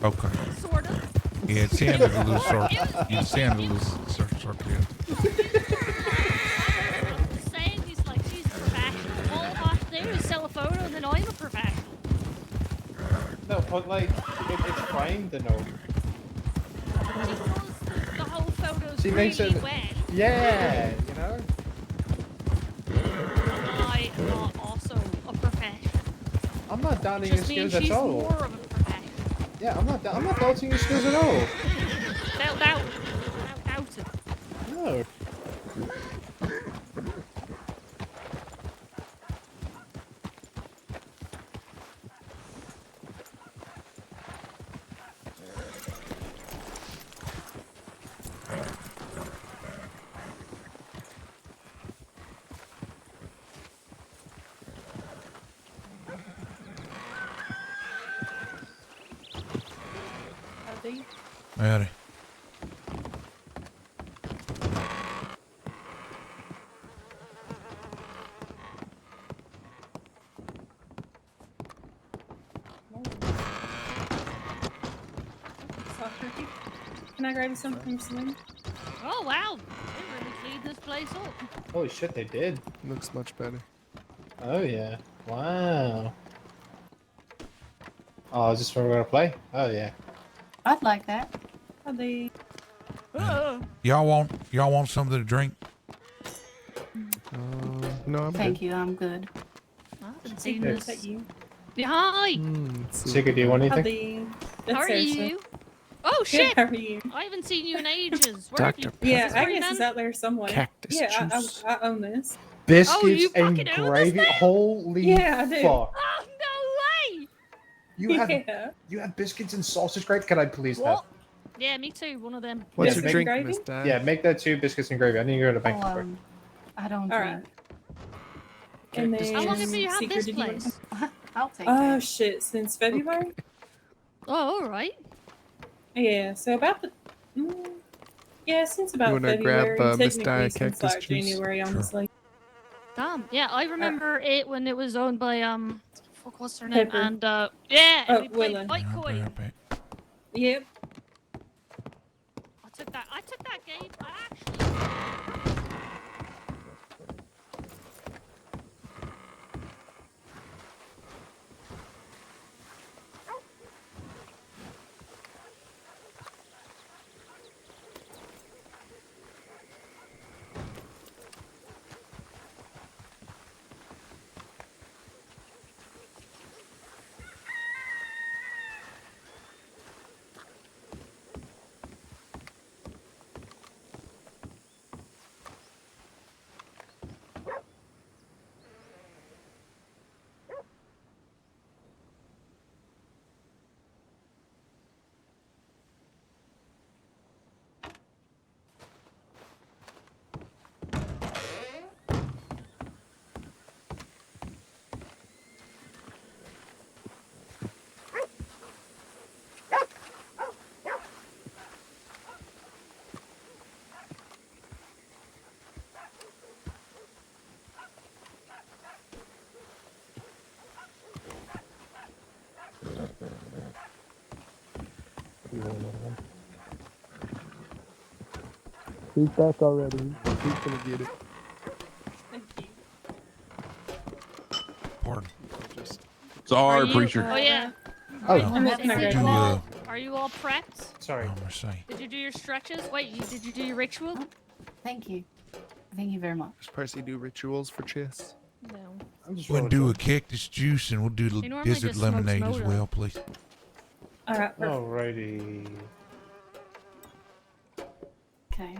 Okay. sort of. Yeah, it sounded a little it sounded a little sarcastic. I'm just saying, he's like, she's a professional. All I have to do is sell a photo, and then I'm a professional. No, but like, it's fine to know. She does the whole photos She really makes it- well. Yeah, you know? I am not also a professional. I'm not doubting your Just means skills she's at all. more of a professional. Yeah, I'm not doubting your skills at all. Without doubt. Without doubting. No. Howdy. Soccer. Can I grab you something from Celine? Oh, wow. They really cleaned this place up. Holy shit, they did. Looks much better. Oh yeah. Wow. Oh, is this where we're gonna play? Oh yeah. I'd like that. Are they? Y'all want something to drink? No, I'm Thank good. you. I'm good. I haven't seen Is this. that you? Yeah, hi. Let's see. Sigurd, do you want How anything? the? How are you? Oh, Good. shit. How are you? I haven't seen you in ages. Where have you Dr. Yeah, Is I this guess where it's then? out there somewhere. Cactus Yeah, juice. I own this. Biscuits you and fucking own this gravy. thing? Holy Yeah, I do. fuck! Oh, no way. Yeah. You had biscuits and sausage gravy. Can I please What? have? Yeah, me too. One of them. What's Yeah, your make- drink, gravy? Miss Di? Yeah, make that 2 biscuits and gravy. I need to go to the bank. Oh, quick. I don't All drink. right. And Cactus then How long have you had Secret, this did you want- place? I'll take Oh that. shit! Since February. Oh, all right. Yeah. So about the. Yeah, since about wanna grab, February. Miss Technically, Di since cactus like juice? January, honestly. Damn. Yeah, I remember it when it was owned by fuck, what's her name? Pepper. And yeah, and Oh, we played Willow. Fight I'll be Coin. right back. Yep. I took that game. I actually. He's back already. He's gonna get it. Thank you. Pardon. Just Sorry, Are you- preacher. Oh yeah. Oh, I'm just gonna Did grab you, it. Are you all prepped? sorry. I'm gonna say, Did you do your stretches? Wait, did you do your ritual? Thank you. Thank you very much. does Percy do rituals for chess? No. I'm just we'll rolling do a through. cactus juice and we'll do He normally desert just smokes lemonade as Moto. well, please. All right. Perfect. Alrighty. Okay.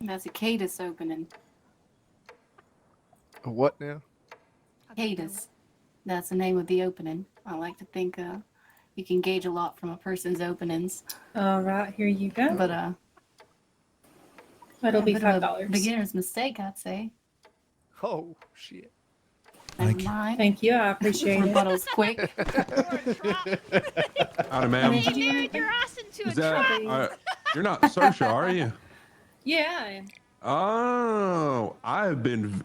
That's a Cadus opening. A what now? I don't know. Cadus. That's the name of the opening. I like to think you can gauge a lot from a person's openings. All right. Here you go. But That'll a be bit of a $5. beginner's mistake, I'd say. Oh shit. Never Thank you. mind. Thank you. I appreciate it. Rebuttal's quick. Howdy, ma'am. Did you do Dude, anything? your ass into Is a that, trap. you're not social, are you? Yeah, I am. Oh, I have been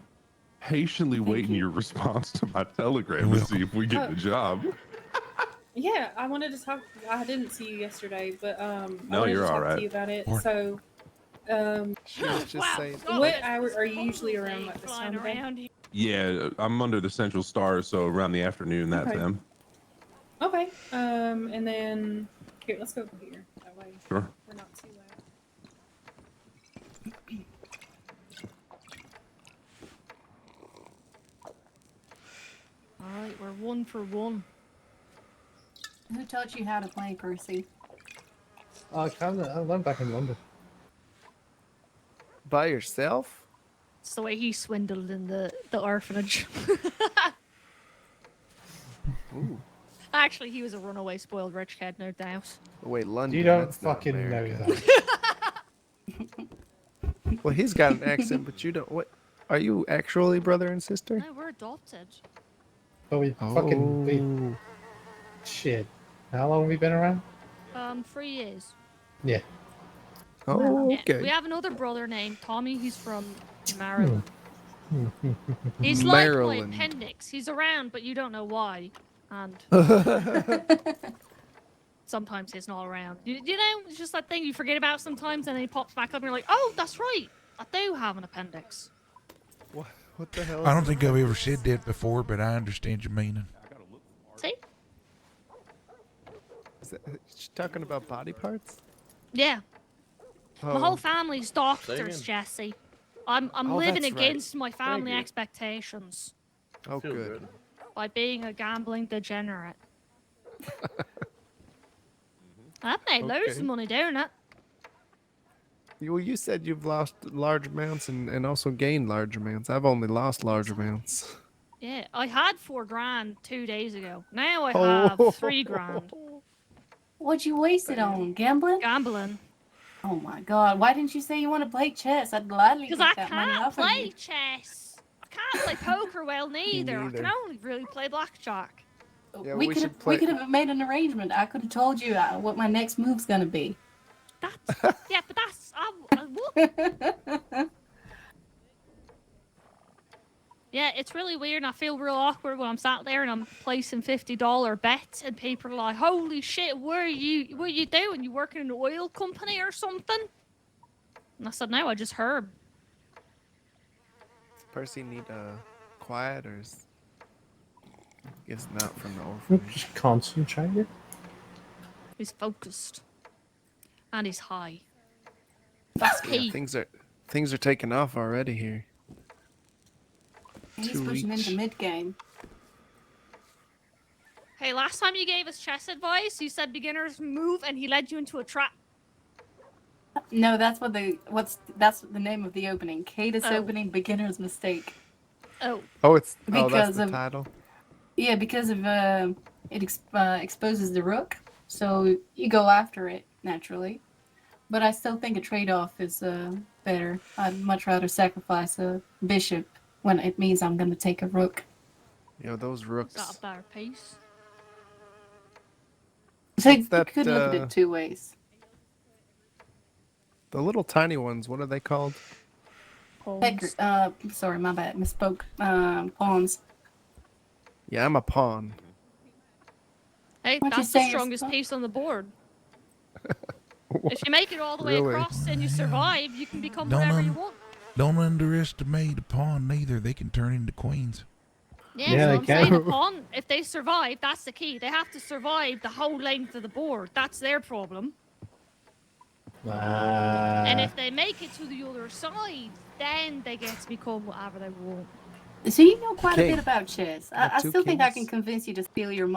patiently waiting you. your response to my telegram You're to see if we get Oh. the job. Yeah, I wanted to talk. I didn't see you yesterday, but I No, wanted you're to talk alright. to you about it. Or- So, She was just Wow, saying. God, What there's hour are you bumblebees usually around, like, this flying time of day? around here. Yeah, I'm under the Central Stars, so around the afternoon, that's Okay. them. okay. And then here, let's go over here. That way Sure. we're not too loud. All right, we're 1 for 1. Who taught you how to play, Percy? I went back in London. By yourself? It's the way he swindled in the orphanage. Ooh. Actually, he was a runaway spoiled rich kid, no doubt. Oh, wait, London. You don't that's not fucking know America. that. Well, he's got an accent, but you don't. What? Are you actually brother and sister? No, we're adopted. But we fucking beat shit. How long have we been around? 3 years. Yeah. Oh, Yeah, okay. we have another brother named Tommy. He's from Maryland. He's like my Maryland. appendix. He's around, but you don't know why. And sometimes he's not around. You know, it's just that thing you forget about sometimes, and then he pops back up, and you're like, "Oh, that's right. I do have an appendix." What the hell? I don't think I've ever said that before, but I understand your meaning. See? Is she talking about body parts? Yeah. My Oh, whole family's doctors, Jesse. I'm Oh, living that's right. against my family you. expectations oh good. by being a gambling degenerate. I've made loads Okay. of money doing it. Well, you said you've lost large amounts and also gained large amounts. I've only lost large amounts. Yeah, I had 4 grand 2 days ago. Now I Oh. have 3 grand. What'd you waste it on? Gambling? Gambling. Oh my god. Why didn't you say you want to play chess? I'd gladly Because take I that money can't off of play you. chess. I can't play poker well neither. I can neither. only really play blackjack. Yeah, we we could should have play- we could have made an arrangement. I could have told you what my next move's gonna be. That's yeah, but that's what? Yeah, it's really weird, and I feel real awkward when I'm sat there and I'm placing $50 bets, and people are like, "Holy shit, what are you doing? You working in an oil company or something?" And I said, "No, I just herb." Does Percy need quiet or is guess not from the orphanage? Just concentrated. He's focused, and he's high. That's Yeah, key. things are taking off already here. He's 2 pushing each. into mid game. Hey, last time you gave us chess advice, you said beginners move, and he led you into a trap. No, that's that's the name of the opening. Cadus Oh. opening beginner's mistake. Oh, That's Because the of- title. Yeah, because of it exposes the rook, so you go after it naturally. But I still think a trade-off is better. I'd much rather sacrifice a bishop when it means I'm going to take a rook. You know those is that rooks. a better piece? So you What's that, could look at it 2 ways. The little tiny ones. What are they called? Pecker, sorry, my bad, misspoke. Pawns. Yeah, I'm a pawn. Hey, What'd you that's the say, strongest Espa? piece on the board. If you make it all the way Really? across and you survive, you can become Don't whatever you un- want. Don't underestimate a pawn neither. They can turn into queens. Yeah, Yeah, so they I'm saying can. a pawn, if they survive, that's the key. They have to survive the whole length of the board. That's their problem. And if they make it to the other side, then they get to become whatever they want. So you know quite a King. bit about chess. Got I two still think I can kings. convince you to steal your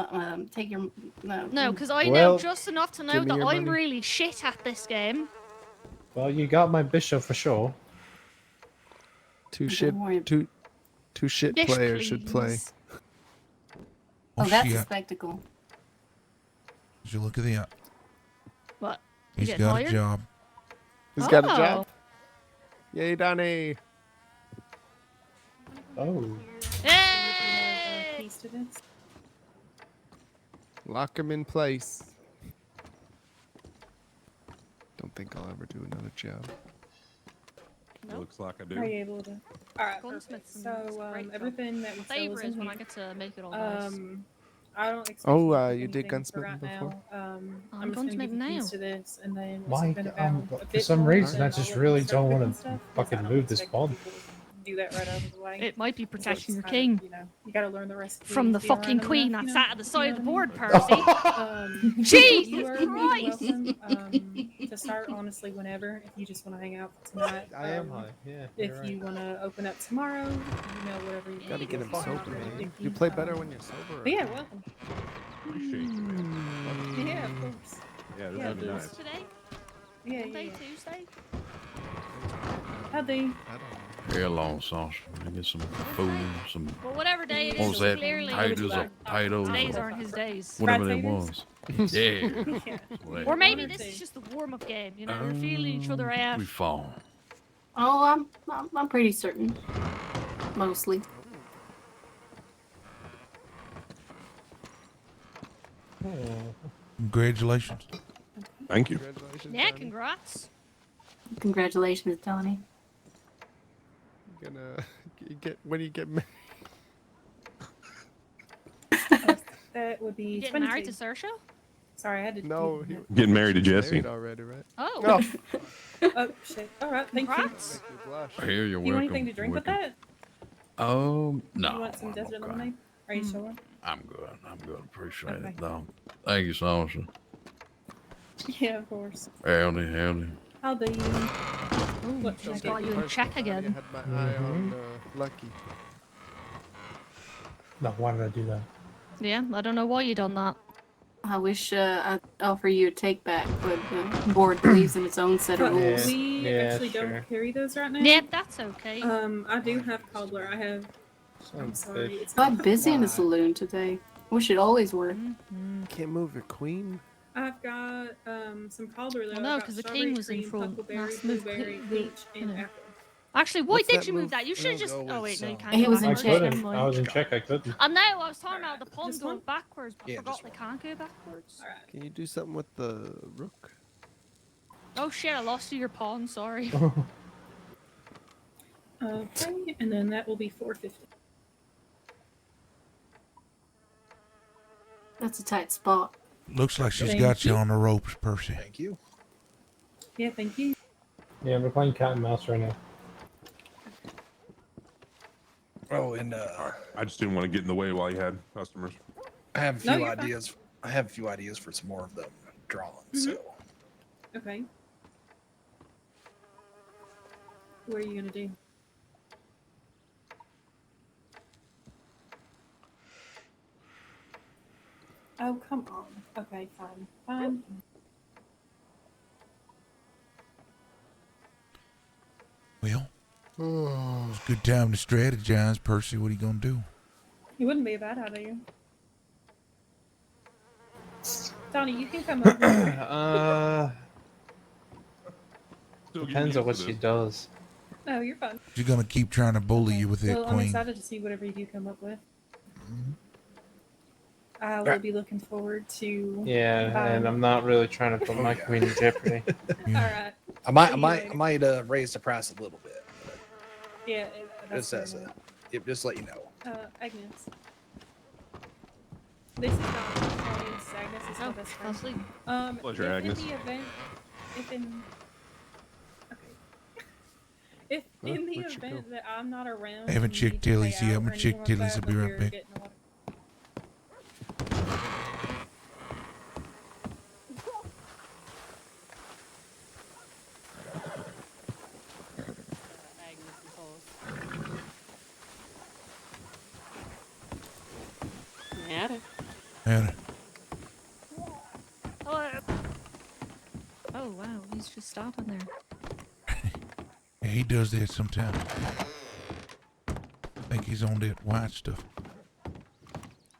take your No, because I know Well, just enough to know give me that your I'm money. really shit at this game. Well, you got my bishop for sure. Two Don't shit, worry. two shit Bish, players should play. please. Oh, that's a shit. spectacle. Did you look at that? What? You He's getting got hired? a job. He's got a Oh. job. Yay, Donnie. Oh. Hey! Piece to this. Lock him in place. Don't think I'll ever do another job. Nope. Looks like I Are you do. able to? All right. Gunsmith's Perfect. So great job. everything that we sell Favorite is is in when I here. get to make it all nice. I don't expect Oh, you to do you did anything for gunsmithing right before? now. I'm I'm just gonna give gunsmithing you keys now. to this, and then once Mike, you've been around a for bit some more, reason, then I I'll just let you really start don't picking wanna stuff, 'cause fucking I don't move this expect pod. people to do that right out of the way. It might be So it's protecting your kind of, king you know, you gotta learn the recipe from the to be around fucking them queen enough, that's you know? sat at the side of the You know what board, Percy. I mean? Jesus You are more than Christ! welcome to start honestly whenever. If you just want to hang out for tonight, I am high. Yeah. if you're you want to open up tomorrow, whatever you Gotta want. get him It's not sober, really a man. big You deal. play better when you're sober. But yeah, welcome. Appreciate you, man. Yeah, of course. Yeah, this Yeah, would be dude. nice. Today? Yeah, Monday, yeah. Tuesday? Howdy. I don't know. Hair long sausage. I get some food, some Well, whatever day it what is, was that? clearly Potatoes or potatoes today's or aren't his days. whatever that Fried was. Yeah. Yeah. Well, Or maybe One or this two. is just the warm-up game. You know, we're feeling each other out. We fall. Oh, I'm pretty certain. Mostly. Oh. Congratulations. Thank you. Congratulations. Yeah, Donnie. congrats. Congratulations, Donnie. You're gonna you get when you get married. That would be You getting married 22. to Saoirse? Sorry, I had to. No, do he Getting married to he's Jesse. married already, right? Oh, No. that. Oh shit! All right, thank you. congrats. Make me blush. Here, you're Do you welcome. want anything to drink with welcome. that? No. You want some I'm desert okay. lemonade? Are you sure? I'm good. I'm good. Appreciate Okay. it, though. Thank you, Sasha. Yeah, of course. Howdy, howdy. How do you? Ooh, What can I just get got you? you in First check one, Donnie, again. I had my eye on Lucky. No, why did I do that? Yeah, I don't know why you done that. I wish I'd offer you a take back, but the board believes in its own set of But rules. we Yeah, actually sure. don't carry those right now. Yeah, that's okay. I do have cobbler. I have. I'm Sounds sorry. good. It's I'm not busy in the wide. saloon today. Wish it always were. Can't move your queen. I've got some cobbler though. Well, no, I've got 'cause the strawberry king was in cream, front. huckleberry, Last move, blueberry, the- peach, and you know. apple. Actually, why What's did that you move move? that? You should have just. We'll go Oh with wait, no, you some- can't. He go was in I backwards. check. Never couldn't. mind. I was in check. I couldn't. I know. I was talking about the pawns Just going one? backwards, but I Yeah, forgot just they one. can't go backwards. All right. Can you do something with the rook? Oh shit! I lost you your pawn. Sorry. Okay, and then that will be 450. That's a tight spot. Looks like she's Thank got you you. on the ropes, Percy. Thank you. Yeah, thank you. Yeah, we're playing cat and mouse right now. Oh, and I just didn't want to get in the way while you had customers. I have a No, few you're fine. ideas. I have a few ideas for some more of them drawings. Mm-hmm. So Okay. What are you gonna do? Oh, come on. Okay, fine. Fine. Well, it's a good time to strategize, Percy. What are you gonna do? It wouldn't be a bad idea. Donnie, you can come over here. Still getting Depends on used what to she this. does. Oh, you're fine. She's gonna keep trying to bully you with that Well, I'm queen. excited to see whatever you do come up with. Mhm. I will Alright. be looking forward to. Yeah, and I'm not really trying to put my yeah. queen in jeopardy. All right. I might, I See you might, later. I might raise the price a little bit. But Yeah, that's just as fair a, yep, just let you know. enough. Agnes. This is not Agnes. Agnes is my Oh, best I'll friend. sleep. Pleasure, if Agnes. In the event if in okay, if Huh? in the Where'd she go? event that I'm not around, I haven't and you need checked to pay Tilly's yet. out I'm or gonna check anything like Tilly's. that, I'll be hope right you're back. getting water. Yeah. And Hello. Oh wow, he's just stopping there. yeah, he does that sometimes. I think he's on that white stuff.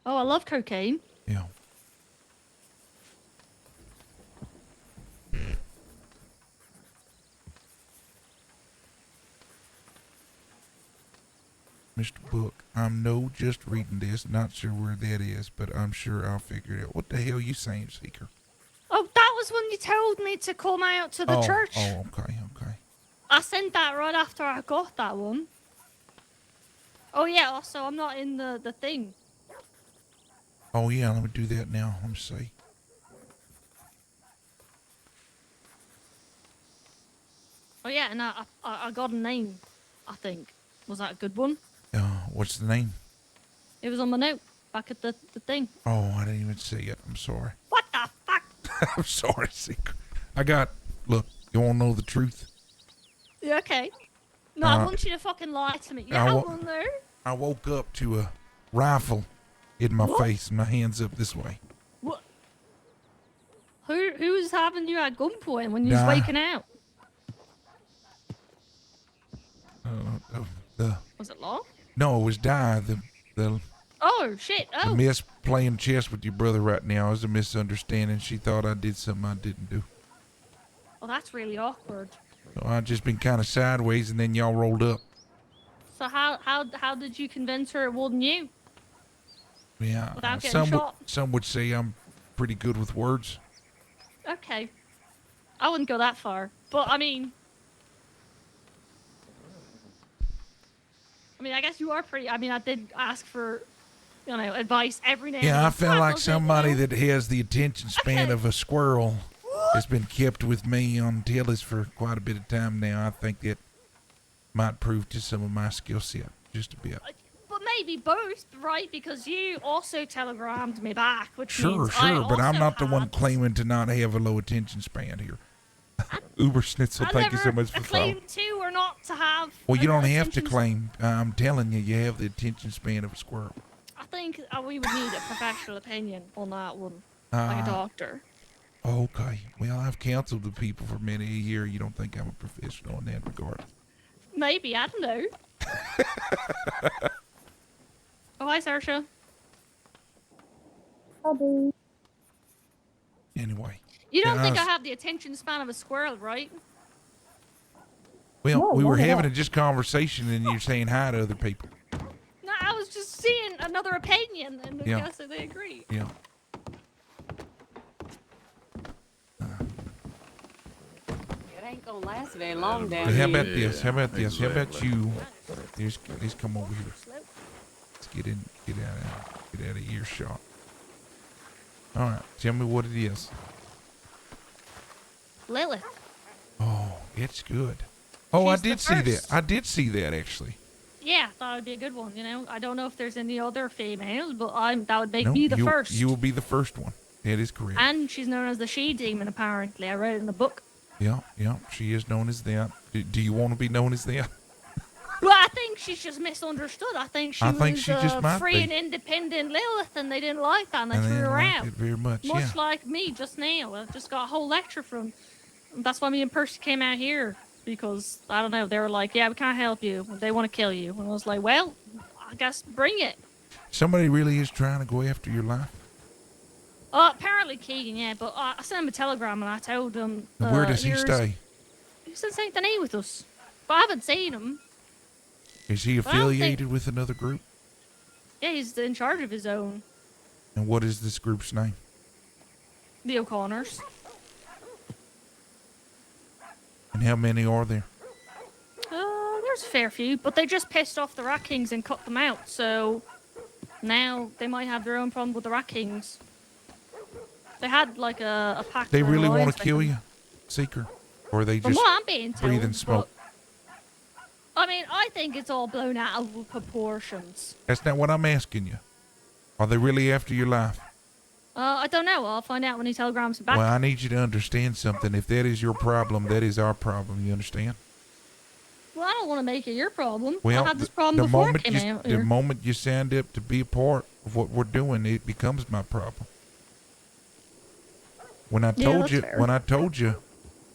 Oh, I love cocaine. Yeah. Mr. Book, I'm no just reading this, not sure where that is, but I'm sure I'll figure it out. What the hell you saying, Seeker? Oh, that was when you told me to come out to the church. Oh, okay. I sent that right after I got that one. Oh yeah, also I'm not in the thing. Oh yeah, let me do that now. Let me see. Oh yeah, and I got a name, I think. Was that a good one? What's the name? It was on my note back at the thing. Oh, I didn't even see it. I'm sorry. What the fuck? I'm sorry, Seeker. Look, you wanna know the truth? Yeah, okay. No, I Uh, want you to fucking lie to me. I Yeah, I wa- want to. I woke up to a rifle in my What? face, my hands up this way. What? Who was having you at gunpoint when you was Nah. waking out? Was it Law? No, it was Di, the Oh shit! Oh, miss playing chess with your brother right now. It was a misunderstanding. She thought I did something I didn't do. well, that's really awkward. So I just been kind of sideways, and then y'all rolled up. So how did you convince her it wasn't you? Yeah, Without getting shot? some would say I'm pretty good with words. Okay, I wouldn't go that far, but I mean, I guess you are pretty. I mean, I did ask for, advice every now and Yeah, then. I felt like Was it, somebody that has the attention span Okay. of a squirrel has been kept with me on Tillis for quite a bit of time now. I think that might prove to some of my skill set just a bit. But maybe both, right? Because you also telegrammed me back, which Sure, means I sure, but I'm also not the one had- claiming to not have a low attention span here. Uber Schnitzel, I thank you so never much for following. claimed to or not to have. Well, you an don't have to attention claim. I'm telling you, you have the attention span of a squirrel. I think we would need a professional opinion on that one, like a doctor. Okay. Well, I've counseled the people for many a year. You don't think I'm a professional in that regard? Maybe, I don't know. Oh, hi, Saoirse. Anyway. You don't Yeah, think I was- have the attention span of a squirrel, right? Well, we were having a just conversation, and you're saying hi to other people. No, I was just seeing another opinion, and I Yeah. guess they agree. Yeah. It ain't gonna last very long down But how here. about this? How about this? How about exactly. you? Let's come over here. Let's get out of earshot. All right. Tell me what it is. Lilith. Oh, it's good. Oh, I She's the did see that. first. I did see that actually. Yeah, I thought it'd be a good one. I don't know if there's any other females, but that would make No, me the you, first. You will be the first one. That is correct. And she's known as the she demon. Apparently, I read it in the book. Yeah. She is known as that. Do you want to be known as that? Well, I think she's just misunderstood. I think she I was think she just might free be. and independent Lilith, and they didn't like that, and they And threw they her liked out. it very much. Much Yeah. like me just now. I just got a whole lecture from. That's why me and Percy came out here, because I don't know. They were like, "Yeah, we can't help you. They want to kill you." And I was like, "Well, I guess bring it." Somebody really is trying to go after your life. Apparently Keegan, yeah, but I sent him a telegram and I told him. And where does he here's- stay? He's in Saint Denis with us, but I haven't seen him. Is he I don't think- affiliated with another group? Yeah, he's in charge of his own. And what is this group's name? The O'Connors. And how many are there? There's a fair few, but they just pissed off the Rat Kings and cut them out, so now they might have their own problem with the Rat Kings. They had like a pact. They or an really want alliance to with kill them. you? seeker, or are they From just what I'm being told. breathing smoke? But, I mean, I think it's all blown out of proportions. That's not what I'm asking you. Are they really after your life? I don't know. I'll find out when he telegrams me back. Well, I need you to understand something. If that is your problem, that is our problem. You understand? Well, I don't want to make it your problem. Well, I had this problem before I came out the here. moment you signed up to be a part of what we're doing, it becomes my problem. When I Yeah, told that's you, fair. when I told you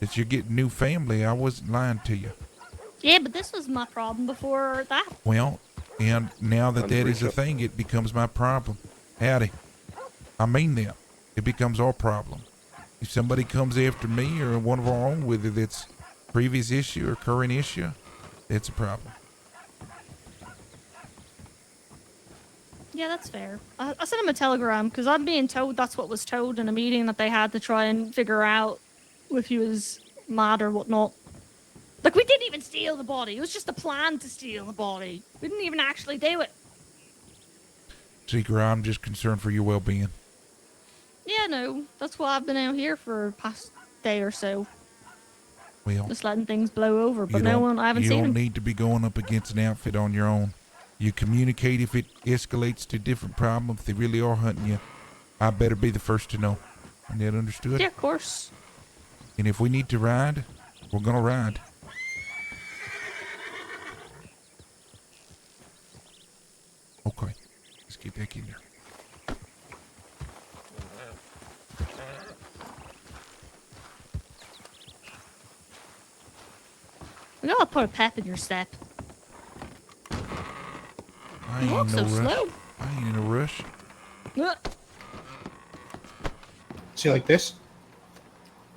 that you're getting new family, I wasn't lying to you. Yeah, but this was my problem before that. Well, and now that that is a thing, it becomes my problem. Howdy. I mean that. It becomes our problem. If somebody comes after me or one of our own, whether that's previous issue or current issue, it's a problem. Yeah, that's fair. I sent him a telegram because I'm being told that's what was told in a meeting that they had to try and figure out if he was mad or whatnot. Like, we didn't even steal the body. It was just a plan to steal the body. We didn't even actually do it. Seeker, I'm just concerned for your well-being. Yeah, no. That's why I've been out here for the past day or so. Well, Just letting things blow over. But you no don't- one, I haven't you seen don't him. need to be going up against an outfit on your own. You communicate if it escalates to a different problem. If they really are hunting you, I better be the first to know. And that understood? Yeah, of course. And if we need to ride, we're gonna ride. Okay, let's get back in there. We gotta put a pep in your step. I You ain't walk in so no rush. slow. I ain't in a rush. See, like this?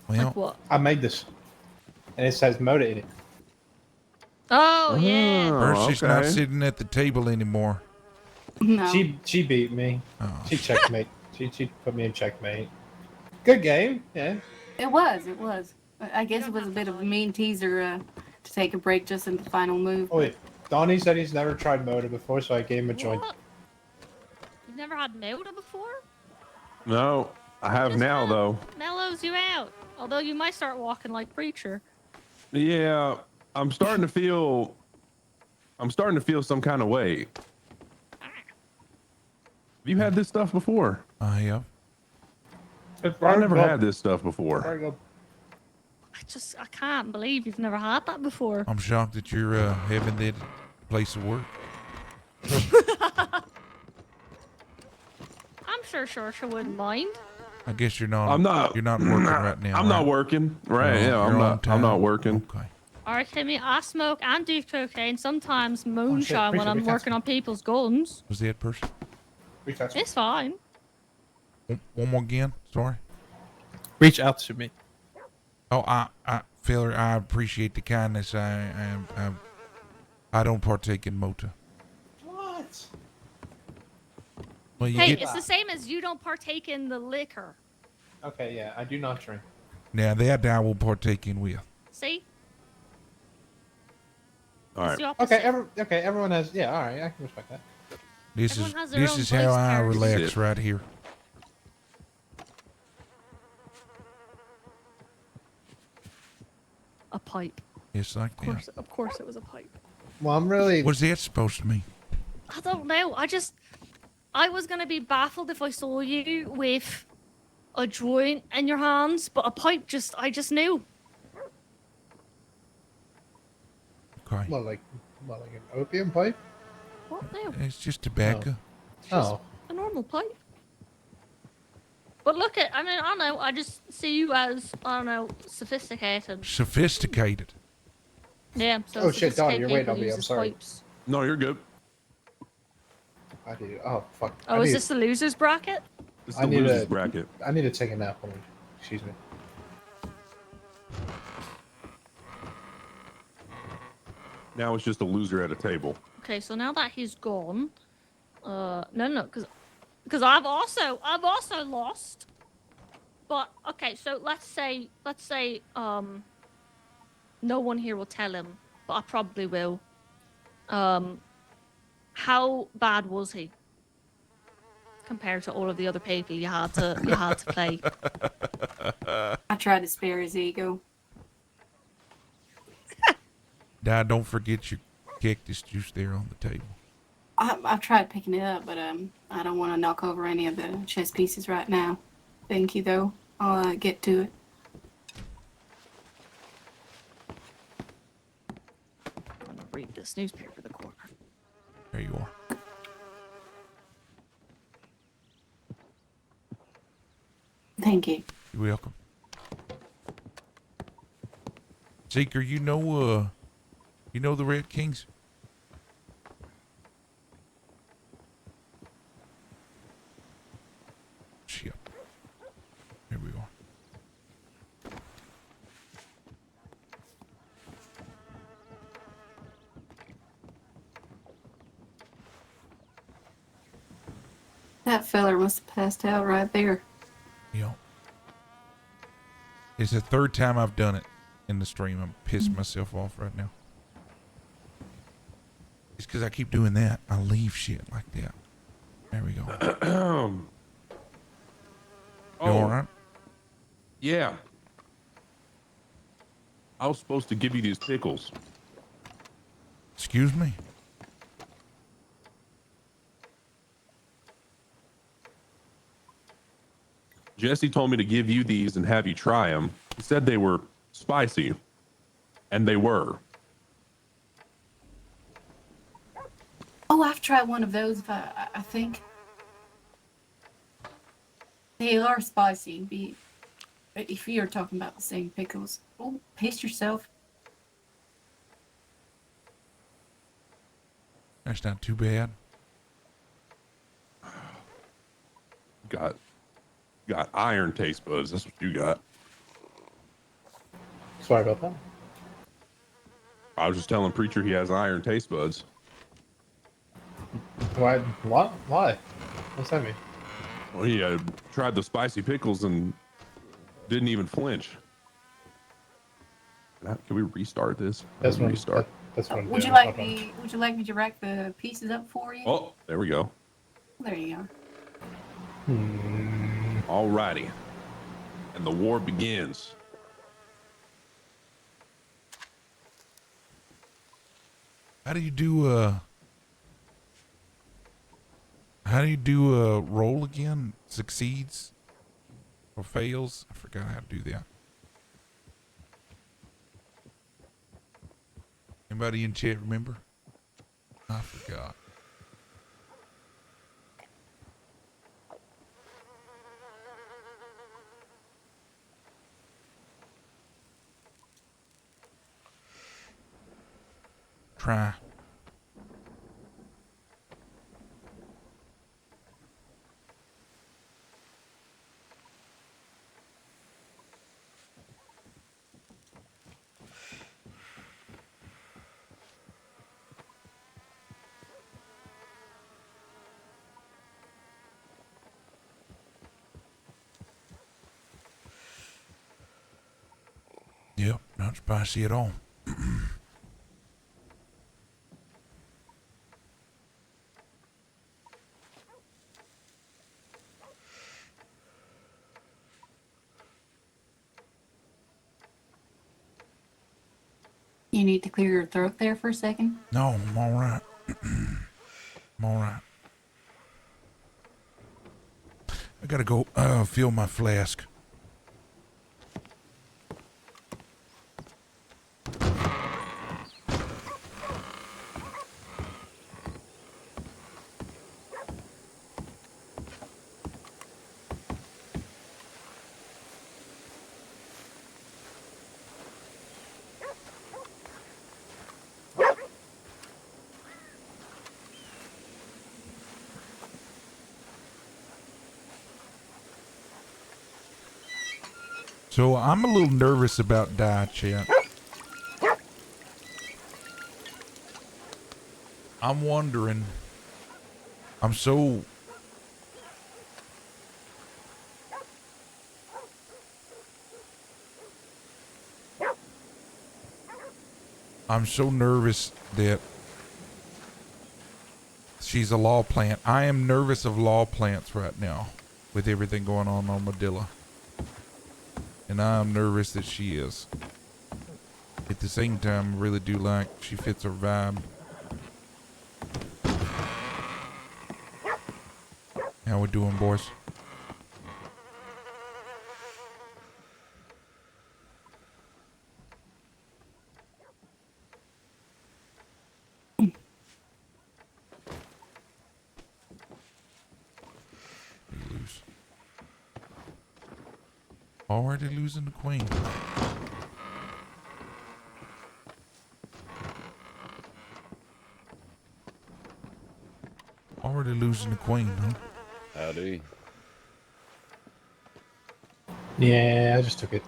Well, Like what? I made this, and it says motor in it. Oh, yeah. Mercy's not okay. sitting at the table anymore. No. She beat me. Oh, She checkmate. she put me in checkmate. Good game. Yeah. It was. It was. I guess it was a bit of a mean teaser to take a break just in the final move. Oh wait, Donnie said he's never tried motor before, so I gave him a joint. What? You've never had Moda before? No, I have Just now that though. Mellows you out. Although you might start walking like Preacher. Yeah, I'm starting to feel some kind of way. Have you had this stuff before? I have. I never had this stuff before. There you go. I can't believe you've never had that before. I'm shocked that you're having that place of work. I'm sure Shorsha wouldn't mind. I guess you're not. I'm not. You're not working right now. I'm not right? working. Right? No, Yeah, you're I'm on not. I'm time. not working. Okay. Alright, Timmy, I smoke and do cocaine, sometimes moonshine when Preacher, I'm we can't working on people's guns. Was that person? Reach out to me. It's fine. One more again. Sorry. Reach out to me. Oh, Feller, I appreciate the kindness. I don't partake in Mota. What? Well, you Hey, get it's the same as you don't partake in the liquor. Okay, yeah, I do not drink. now that I will partake in with. See? All It's right. the opposite. Okay, everyone has. Yeah, all right, I can respect that. This Everyone is has their this own is how vice I powers. relax Shit. right here. A pipe. It's like that. Of course it was a pipe. Well, I'm really. What's that supposed to mean? I don't know. I was gonna be baffled if I saw you with a joint in your hands, but a pipe I just knew. Okay. What, like an opium pipe? What now? It's just tobacco. Oh, A normal pipe. But look I don't know, I just see you as, I don't know, sophisticated. Sophisticated. Yeah, so Oh, shit, Donnie, you're sophisticated waiting on people me, I'm uses sorry. pipes. No, you're good. I do. Oh, fuck. Oh, I is need, this the loser's bracket? It's I the need losers a- bracket. I need to take a nap. Hold on. Excuse me. Now it's just a loser at a table. Okay, so now that he's gone, no, because I've also lost. But okay, so let's say, no one here will tell him, but I probably will. How bad was he compared to all of the other people you had to play? I tried to spare his ego. Dad, don't forget your cactus juice there on the table. I've tried picking it up, but I don't want to knock over any of the chess pieces right now. Thank you, though. I'll get to it. I'm gonna read this newspaper the corner. There you are. Thank you. You're welcome. Seeker, you know the Red Kings? Shit. Here we are. That feller must have passed out right there. Yeah. It's the third time I've done it in the stream. I'm pissing myself off right now. It's because I keep doing that. I leave shit like that. There we go. You all right? Yeah. I was supposed to give you these pickles. Excuse me? Jesse told me to give you these and have you try them. He said they were spicy, and they were. Oh, I've tried one of those, I think. They are spicy. If you're talking about the same pickles. Oh, pace yourself. That's not too bad. Got iron taste buds. That's what you got. Sorry about that. I was just telling Preacher he has iron taste buds. Why? What? Why? What's that mean? Well, he tried the spicy pickles and didn't even flinch. Can we restart this? That's what. Restart. That's what I'm Would doing. you like Hold on. me? Would you like me to rack the pieces up for you? Oh, there we go. There you go. Alrighty. And the war begins. How do you do a roll again? Succeeds or fails? I forgot how to do that. Anybody in chat remember? I forgot. Try. Yep, not spicy at all. You need to clear your throat there for a second. No, I'm all right. I'm all right. I gotta go fill my flask. So I'm a little nervous about die, chat. I'm wondering. I'm so nervous that she's a law plant. I am nervous of law plants right now with everything going on Armadillo. And I'm nervous that she is. At the same time, I really do like she fits our vibe. How we doing, boys? We lose. Already losing the queen. Already losing the queen, huh? Howdy. Yeah, I just took it.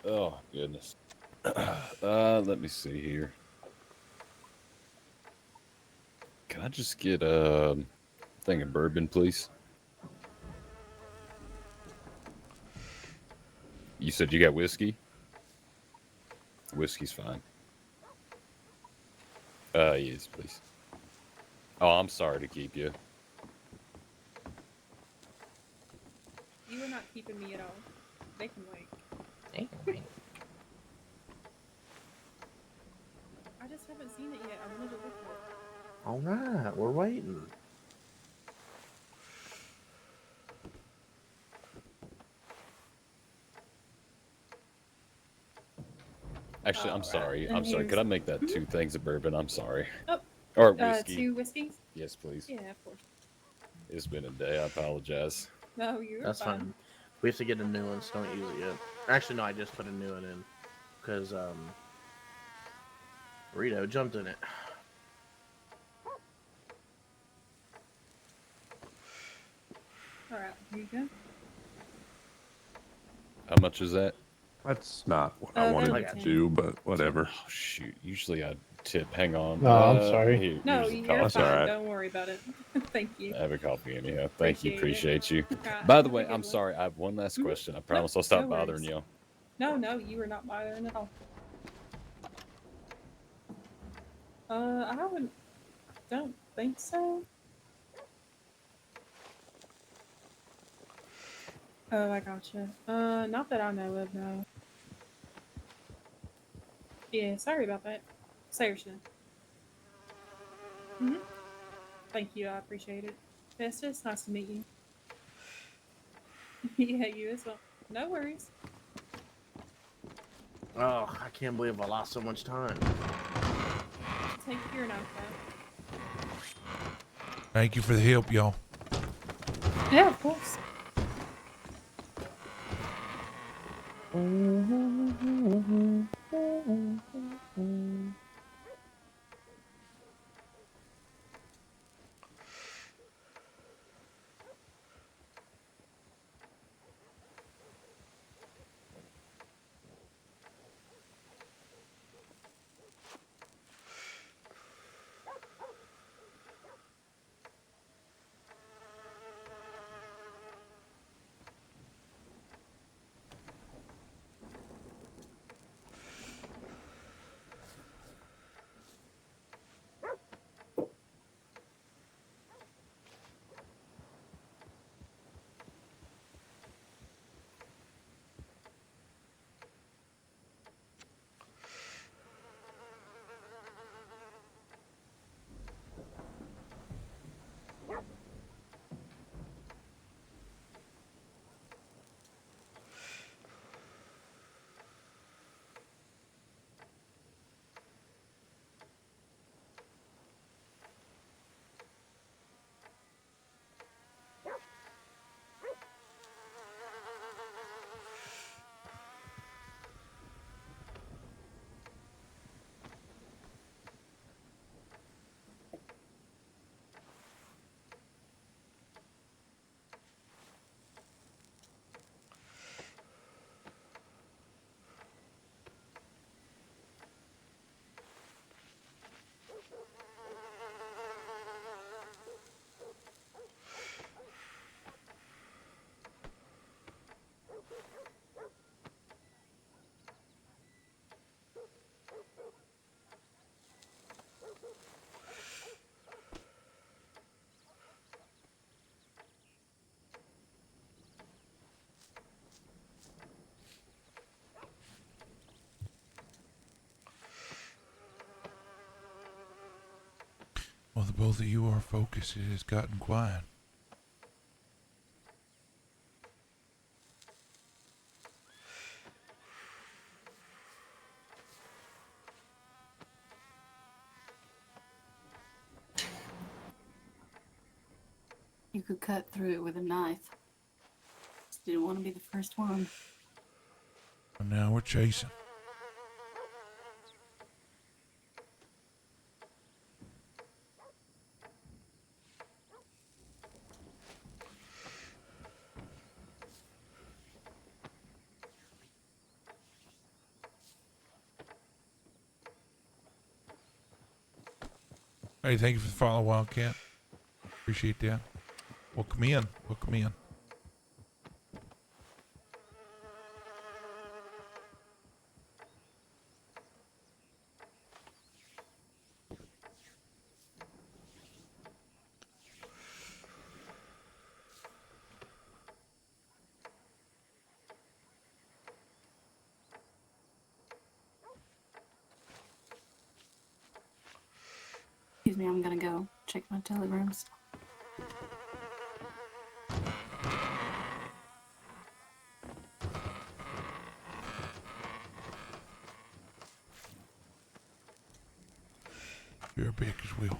Oh, goodness. Let me see here. Can I just get a thing of bourbon, please? You said you got whiskey? Whiskey's fine. Yes, please. Oh, I'm sorry to keep you. You are not keeping me at all. They can wait. I just haven't seen it yet. I wanted to look at it. All right, we're waiting. Actually, I'm sorry. And I'm sorry. here's- Could I make that 2 things of bourbon? I'm sorry. Oh, Or whiskey. 2 whiskeys? Yes, please. Yeah, of course. It's been a day. I apologize. No, you're That's fine. We have to get a new one, so don't use it yet. Actually, no, I just put a new one in because Rito jumped in it. Alright, here you go. How much is that? That's not what Oh, I they're wanted like to 10. do, but whatever. Oh, shoot. Usually I tip. Hang on. No, I'm sorry. Here, No, here's the you're coffee. fine. alright. Don't worry about it. Thank you. Have a coffee anyhow. Thank you. Appreciate it. Appreciate you. Alright, By have the a way, good I'm one. sorry. I have one last Mhm. question. I promise I'll stop no bothering worries. you. No, you were not bothering at all. I don't think so. Oh, I gotcha. Not that I know of, no. Yeah, sorry about that. Seriously. Thank you, I appreciate it. Festus, nice to meet you. Yeah, you as well. No worries. Oh, I can't believe I lost so much time. Take your knife Thank you for the help, y'all. out. Yeah, of course. both of you, our focus has gotten quiet. You could cut through it with a knife. Just didn't want to be the first one. And now we're chasing. Hey, thank you for the follow, Wildcat. Appreciate that. Welcome in. Welcome in. Excuse me, I'm gonna go check my telegrams. You're big as well.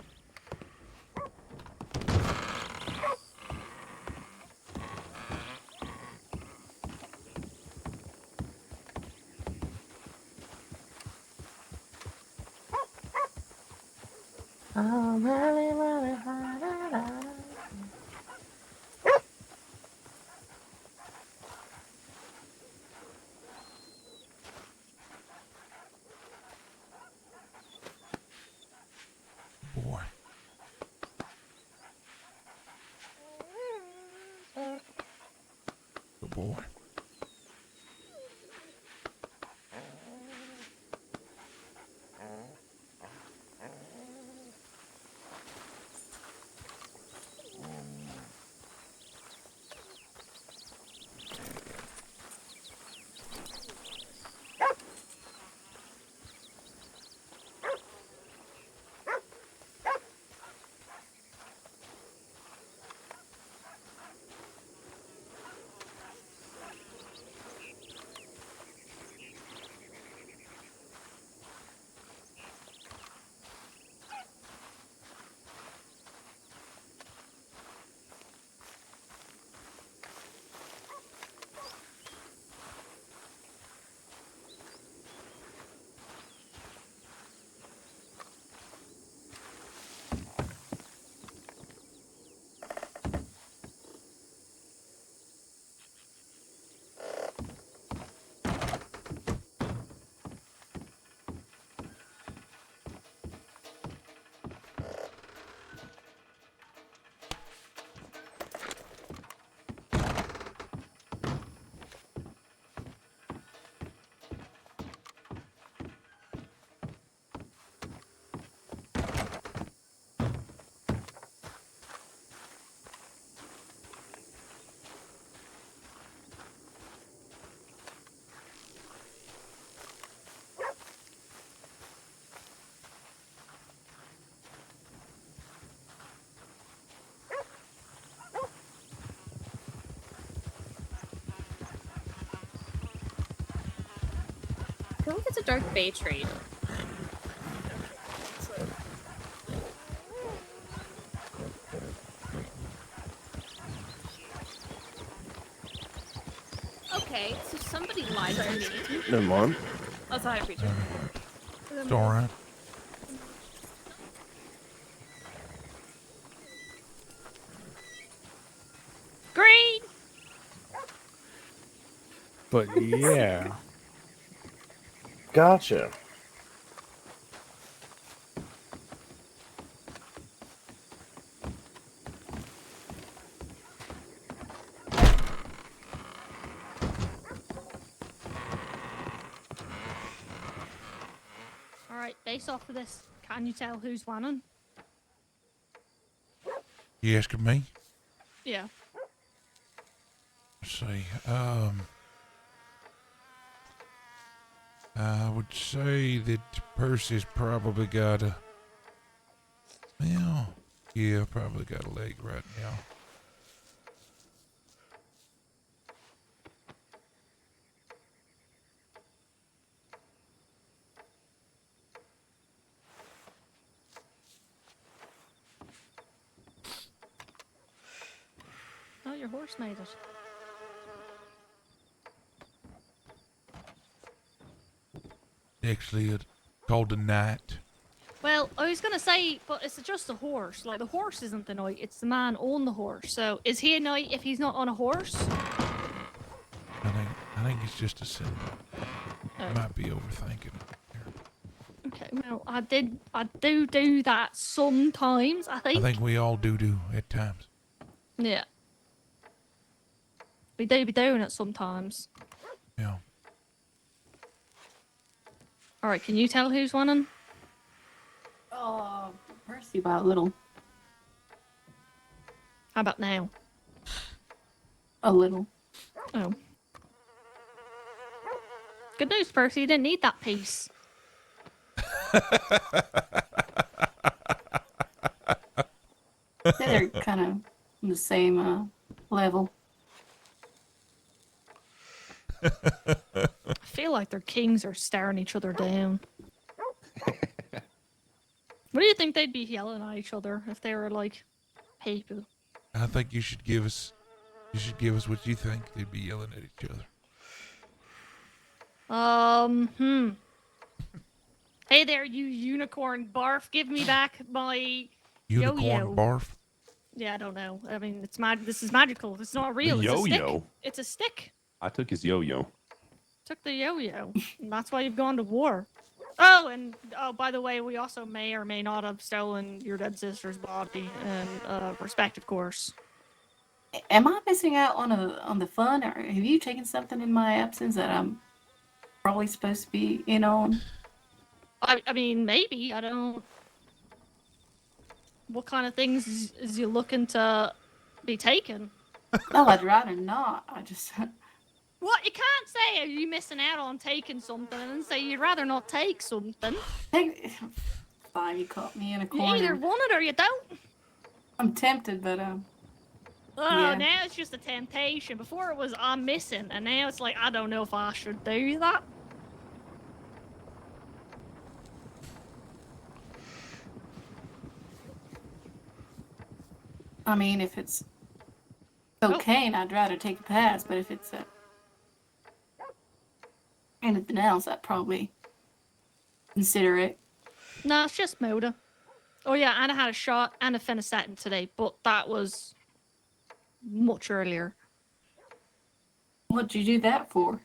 Boy. Good boy. I feel like it's a Dark Bay trade. Okay, so somebody lied to me. Never mind. Oh, sorry, preacher. It's all right. Green! But yeah. Gotcha. Alright, based off of this, can you tell who's winning? You asking me? Yeah. Let's see. I would say that Percy's probably got a. Well, Yeah, probably got a leg right now. Oh, your horse made it. Actually, it's called a knight. Well, I was gonna say, but it's just a horse. Like the horse isn't the knight; it's the man on the horse. So, is he a knight if he's not on a horse? I think it's just a symbol. Oh. Might be overthinking it. Okay, well, I do that sometimes. I I think. think we all do at times. Yeah. We do be doing it sometimes. Yeah. All right, can you tell who's winning? Oh, Percy by a little. How about now? A little. Oh. Good news, Percy. You didn't need that piece. They're kind of on the same level. I feel like their kings are staring each other down. What do you think they'd be yelling at each other if they were like people? I think you should give us what you think. They'd be yelling at each other. Hey there, you unicorn barf! Give me back my Unicorn yo-yo. barf. Yeah, I don't know. I mean, it's This is magical. It's not real. It's a stick. Yo-yo. It's a stick. I took his yo-yo. Took the yo-yo. And that's why you've gone to war. Oh, and by the way, we also may or may not have stolen your dead sister's body in respect, of course. Am I missing out on the fun, or have you taken something in my absence that I'm probably supposed to be in on? I mean, maybe. I don't. What kind of things is you looking to be taken? No, I'd rather not. I just. What? You can't say, are you missing out on taking something, and then say you'd rather not take something. Fine, you caught me in a You corner. either want it or you don't. I'm tempted, but Oh, yeah. now it's just a temptation. Before it was I'm missing, and now it's like I don't know if I should do that. I mean, if it's cocaine, I'd rather take a pass. But if it's anything else, I'd probably consider it. No, it's just Moda. Oh yeah, and I had a shot and a phenacetin today, but that was much earlier. What'd you do that for? I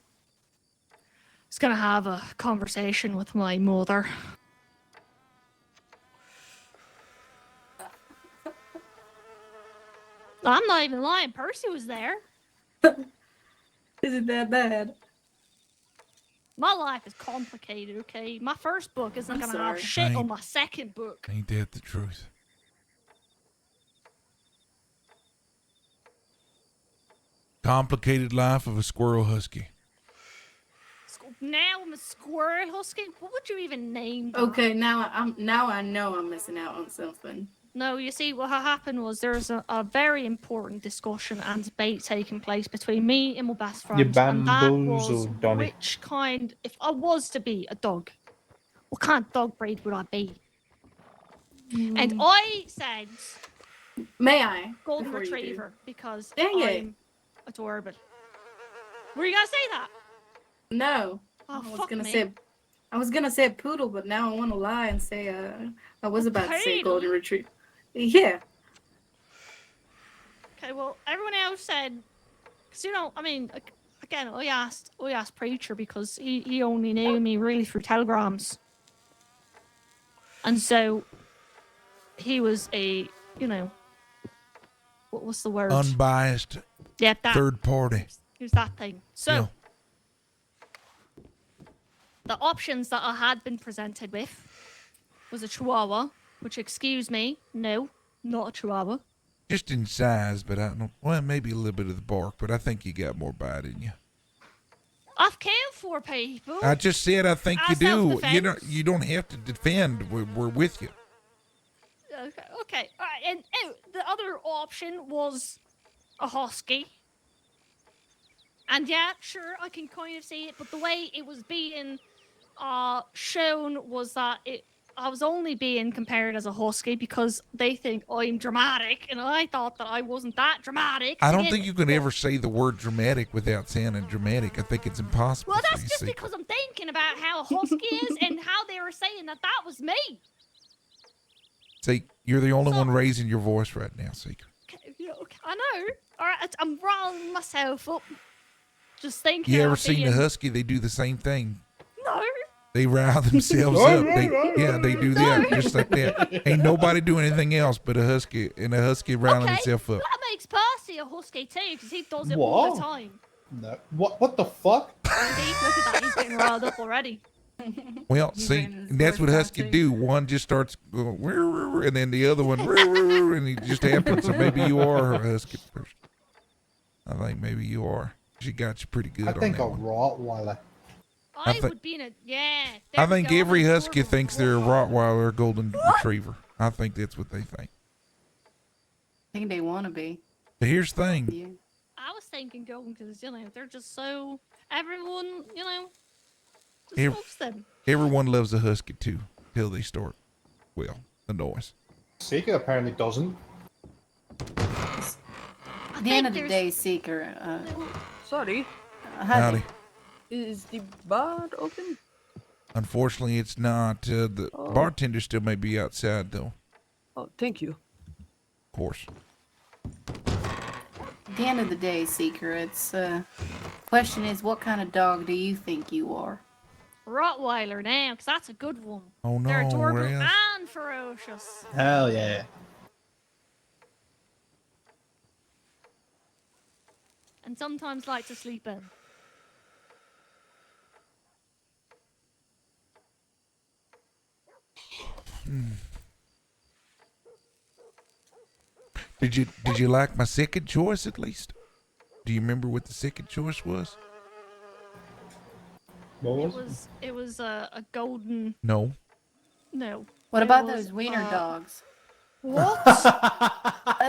was gonna have a conversation with my mother. I'm not even lying. Percy was there. Is it that bad? My life is complicated, okay? My first book isn't I'm gonna sorry. have shit on Ain't- my second book. Ain't that the truth? Complicated life of a squirrel husky. Now I'm a squirrel husky. What would you even name that? Okay, now I know I'm missing out on something. No, you see, what happened was there's a very important discussion and debate taking place between me and my best friend. You And that was bamboozled, Donny. which kind, if I was to be a dog, what kind of dog breed would I be? And I said May I? golden before you do? retriever because Dang it. I'm adorable. Were you gonna say that? No. Oh, I was fuck gonna me. say I was gonna say poodle, but now I want to lie and say I was about to say Poodle? golden retriever. Yeah. Okay, well, everyone else said, because you know, I mean, again, I asked Preacher because he only knew me really through telegrams, and so he was a, you know, what's the word? Unbiased Yeah, that. third party. Here's that thing. So Yeah. the options that I had been presented with was a Chihuahua, which, excuse me, no, not a Chihuahua. Just in size, but I don't. Well, maybe a little bit of the bark, but I think you got more bite in you. I've killed 4 people. I just said I think you do. Self-defense. You don't have to defend. We're with you. Okay. All right. and the other option was a husky. And yeah, sure, I can kind of see it, but the way it was being shown was that I was only being compared as a husky because they think I'm dramatic, and I thought that I wasn't that dramatic. I to don't begin think you with. can ever say the word dramatic without sounding dramatic. I think it's impossible. Well, for that's you, just see. because I'm thinking about how a husky is and how they were saying that was me. See, you're the only So- one raising your voice right now, Seeker. Okay, I know. All right, I'm riling myself up. Just thinking. You ever about seen being... a husky? They do the same thing. No. They rile themselves up. They do that just like that. Ain't nobody doing anything else but a husky, and a husky riling Okay, himself up. that makes Percy a husky too, because he does it all What? the time. No. What the fuck? See, look at that. He's getting riled up already. Well, He's see, reading his and that's what voice out, husky too. do. One just starts going, "Rrr, rrr," and then the other one, "Rrr, rrr, rrr," and it just happens. So maybe you are a husky person. I think maybe you are. She got you pretty good I on think that a one. Rottweiler. I think- would be in a I there we think go, every I'm a husky German thinks they're a Rottweiler. Rottweiler or Golden Retriever. I think that's what they think. I think they want to be. But here's the thing. Yeah. I was thinking golden because they're just so everyone just Here- loves them. Everyone loves a husky too, till they start, well, the noise. Seeker apparently doesn't. At the end of the day, Seeker. Sorry, Howdy. is the bar open? Unfortunately, it's not. The bartender still may be outside, though. Oh, thank you. Of course. At the end of the day, Seeker, it's question is, what kind of dog do you think you are? Rottweiler now, because that's a good one. Oh no, They're adorable Raz. and ferocious. Hell yeah. And sometimes like to sleep in. Did you like my second choice at least? Do you remember what the second choice was? What was it? It was a golden. No. No. What It about was, those wiener dogs? What?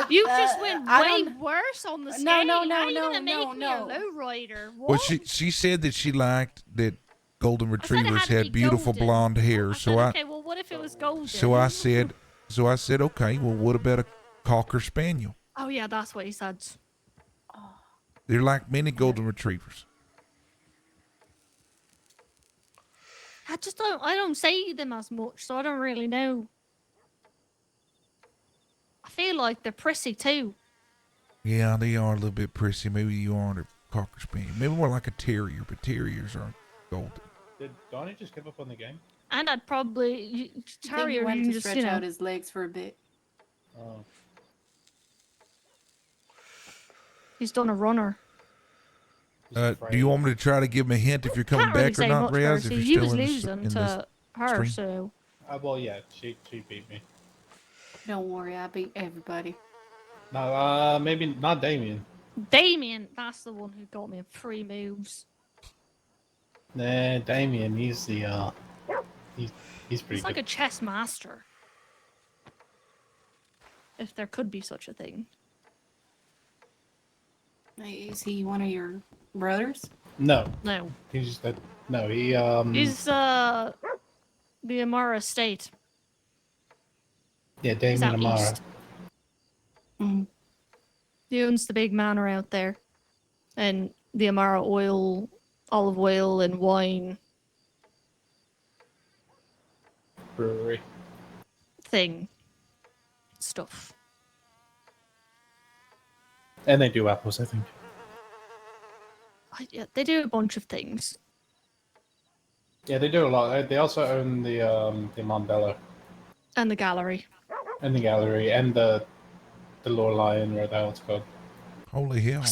You just went I way don't- worse on the No, scale. no, How no, are you no, gonna make no, me no. a lowrider? What? Well, she said that she liked that golden I said it retrievers had to had be beautiful golden. blonde hair. I So said, I okay, well, what if it was golden? so I said okay. Well, what about a cocker spaniel? Oh yeah, that's what he said. They're like mini golden retrievers. I don't see them as much, so I don't really know. I feel like they're prissy too. Yeah, they are a little bit prissy. Maybe you aren't a cocker spaniel. Maybe more like a terrier, but terriers aren't golden. Did Donnie just give up on the game? And I'd probably I think he terrier. You went can to just stretch out his legs for a bit. Oh. he's done a runner. Do you want me to try to give him a hint if you're coming Can't really back or say not, much, Raz? Percy. If You you're was still in losing this to her, stream? so Well, yeah, she beat me. Don't worry, I beat everybody. No, maybe not Damien. Damien, that's the one who got me in 3 moves. Nah, Damien, he's the he's pretty He's like a good. chess master. If there could be such a thing. Hey, is he one of your brothers? No, No. he's that. No, he He's the Amara state. yeah, He's Damien out Amara. east. He owns the big manor out there. And the Amara oil, olive oil, and wine Brewery. thing. Stuff. And they do apples, I think. Yeah, they do a bunch of things. Yeah, they do a lot. They also own the Mandela And the gallery. and the gallery and the Lore Lion, or the hell it's called. Holy hell!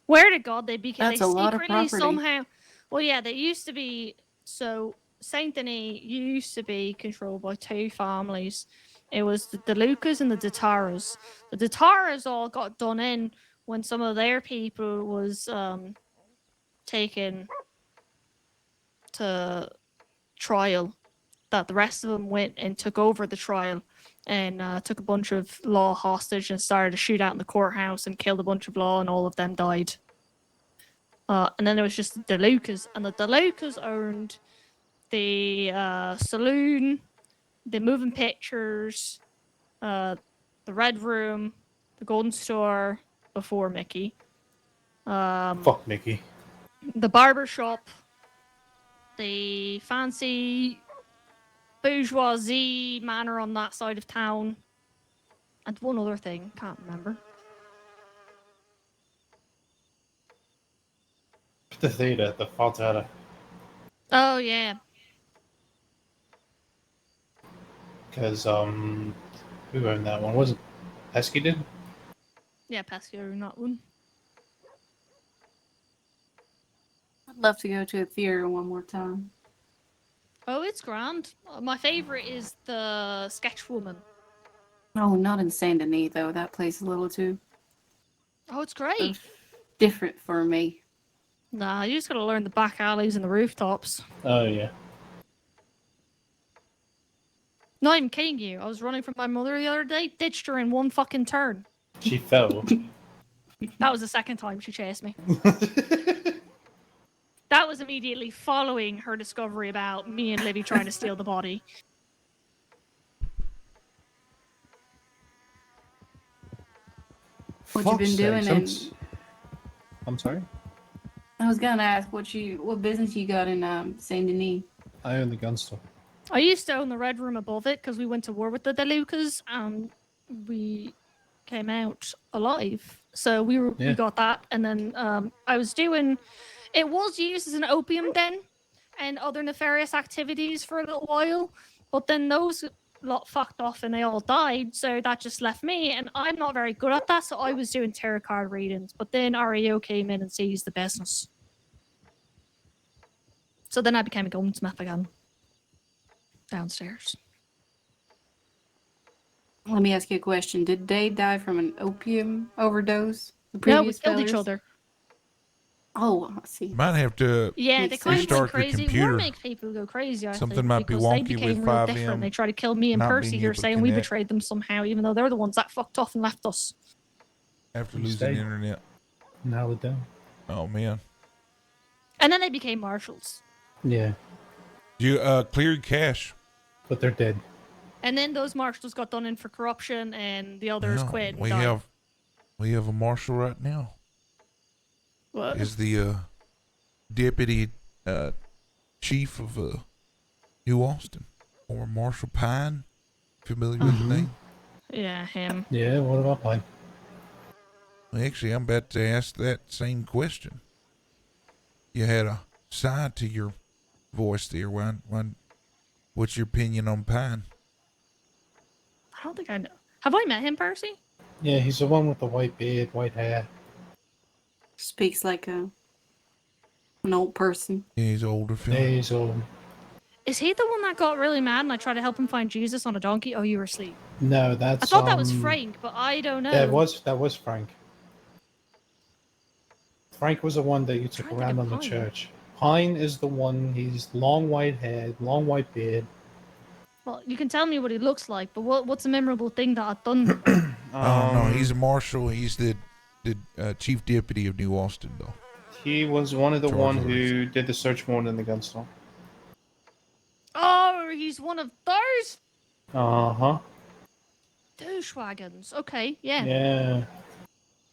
Where to God they became? That's They a lot of secretly property. somehow. Well, yeah, they used to be. So Saint Denis used to be controlled by 2 families. It was the Lucas and the Dataras. The Dataras all got done in when some of their people was taken to trial. That the rest of them went and took over the trial, and took a bunch of law hostage and started a shootout in the courthouse and killed a bunch of law, and all of them died. And then there was just the DeLucas, and the DeLucas owned the saloon, the moving pictures, the Red Room, the Golden Store before Mickey. Fuck Mickey. The barber shop, the fancy bourgeoisie manor on that side of town, and one other thing, can't remember. The theater, the Fontana. Oh yeah, Because, who owned that one? Was it Pesky did? yeah, Pesky owned that one. I'd love to go to a theater one more time. Oh, it's grand. My favorite is the Sketch Woman. Oh, not in Saint Denis though. That place is a little too Oh, it's great. different for me. Nah, you just gotta learn the back alleys and the rooftops. Oh, yeah. Not even kidding you. I was running from my mother the other day, ditched her in one fucking turn. She fell. That was the second time she chased me. That was immediately following her discovery about me and Livy trying to steal the body. What you been Fuck's doing? sakes, In, I'm sorry? I was gonna ask what business you got in Saint Denis. I own the gun store. I used to own the Red Room above it because we went to war with the DeLucas and we came out alive. So we Yeah. got that, and then I was doing. It was used as an opium den and other nefarious activities for a little while, but then those lot fucked off and they all died, so that just left me, and I'm not very good at that, so I was doing tarot card readings, but then REO came in and seized the business. So then I became a gunsmith again. Downstairs. Let me ask you a question. Did they die from an opium overdose? The No, we previous killed each fellers? other. Oh, I see. Might have to. Yeah, Makes they kind of sense. went Restart your crazy. computer. War makes people go crazy, I Something think, might be because they wonky became with real 5M different. They tried to kill me and not Percy being here, able to saying we connect. betrayed them somehow, even though they're the ones that fucked off and left us. After You losing stay. the internet. Now they're down. Oh man. And then they became marshals. Yeah, You clear your cache. but they're dead. And then those marshals got done in for corruption, and the others Yeah, quit. And we died. have a marshal right now. What? Is the deputy chief of New Austin, or Marshall Pine. Familiar with the name? Yeah, him. Yeah, what about mine? Well, actually, I'm about to ask that same question. You had a side to your voice there. What's your opinion on Pine? I don't think I know. Have I met him, Percy? Yeah, he's the one with the white beard, white hair. Speaks like an old person. Yeah, he's an older Yeah, fella. he's old. Is he the one that got really mad and I tried to help him find Jesus on a donkey? Oh, you were asleep. No, that's. I thought that was Frank, but I don't know. That was Frank. Frank was the one that you took Trying to around get on the Pine. church. Pine is the one. He's long white head, long white beard. Well, you can tell me what he looks like, but what's a memorable thing that I've done? Oh no, he's a marshal. He's the chief deputy of New Austin, though. He was one of the George one Lawrence. who did the search warrant in the gun store. Oh, he's one of those Uh-huh. douchewagons. Okay, yeah. Yeah. You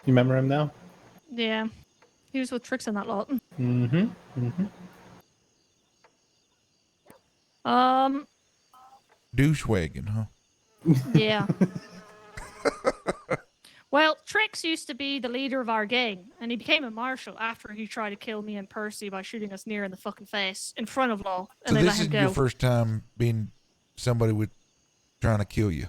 remember him now? Yeah. He was with Tricks in that lot. Mm-hmm. Mm-hmm. Douchewagon, huh? Yeah. Well, Trix used to be the leader of our gang, and he became a marshal after he tried to kill me and Percy by shooting us near in the fucking face in front of law, and So they let this him is go. your first time being somebody with trying to kill you.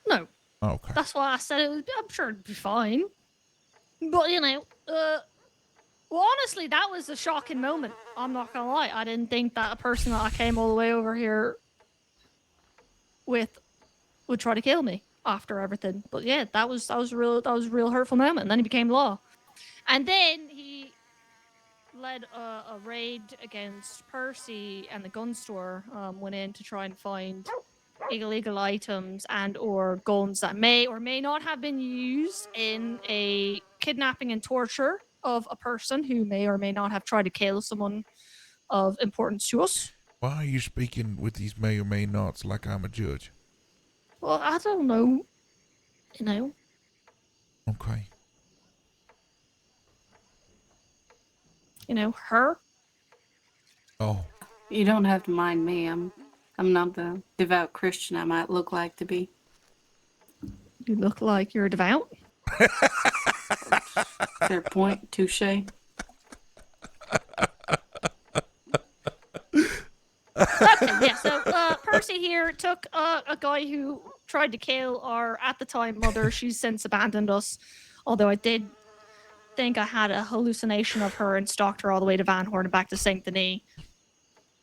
No, Okay. that's why I said it was. I'm sure it'd be fine, but you know, well, honestly, that was a shocking moment. I'm not gonna lie. I didn't think that a person that I came all the way over here with would try to kill me after everything. But yeah, that was a real hurtful moment. And then he became law, and then he led a raid against Percy and the gun store. Went in to try and find illegal items and or guns that may or may not have been used in a kidnapping and torture of a person who may or may not have tried to kill someone of importance to us. Why are you speaking with these may or may nots like I'm a judge? Well, I don't know. You know. Okay. You know, her. Oh, You don't have to mind me. I'm not the devout Christian I might look like to be. You look like you're devout. Fair point. Touche. Okay, yeah. So Percy here took a guy who tried to kill our at the time mother. She's since abandoned us. Although I did think I had a hallucination of her and stalked her all the way to Van Horn and back to Saint Denis,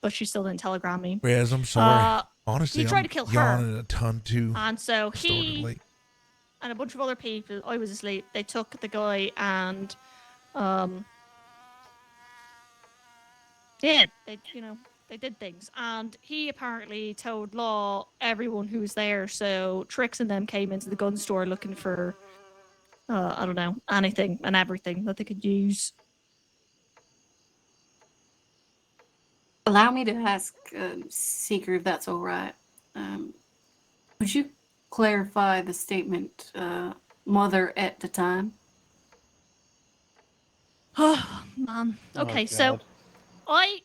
but she still didn't telegram me. Yes, I'm sorry. Uh, Honestly, he tried I'm to kill her. yawning a ton too. And so Started he late. and a bunch of other people, I was asleep, they took the guy and yeah, they did things. And he apparently told Law everyone who was there, so Trix and them came into the gun store looking for I don't know, anything and everything that they could use. Allow me to ask Seeker if that's all right. Would you clarify the statement, mother at the time? Oh, man. Okay, so God. I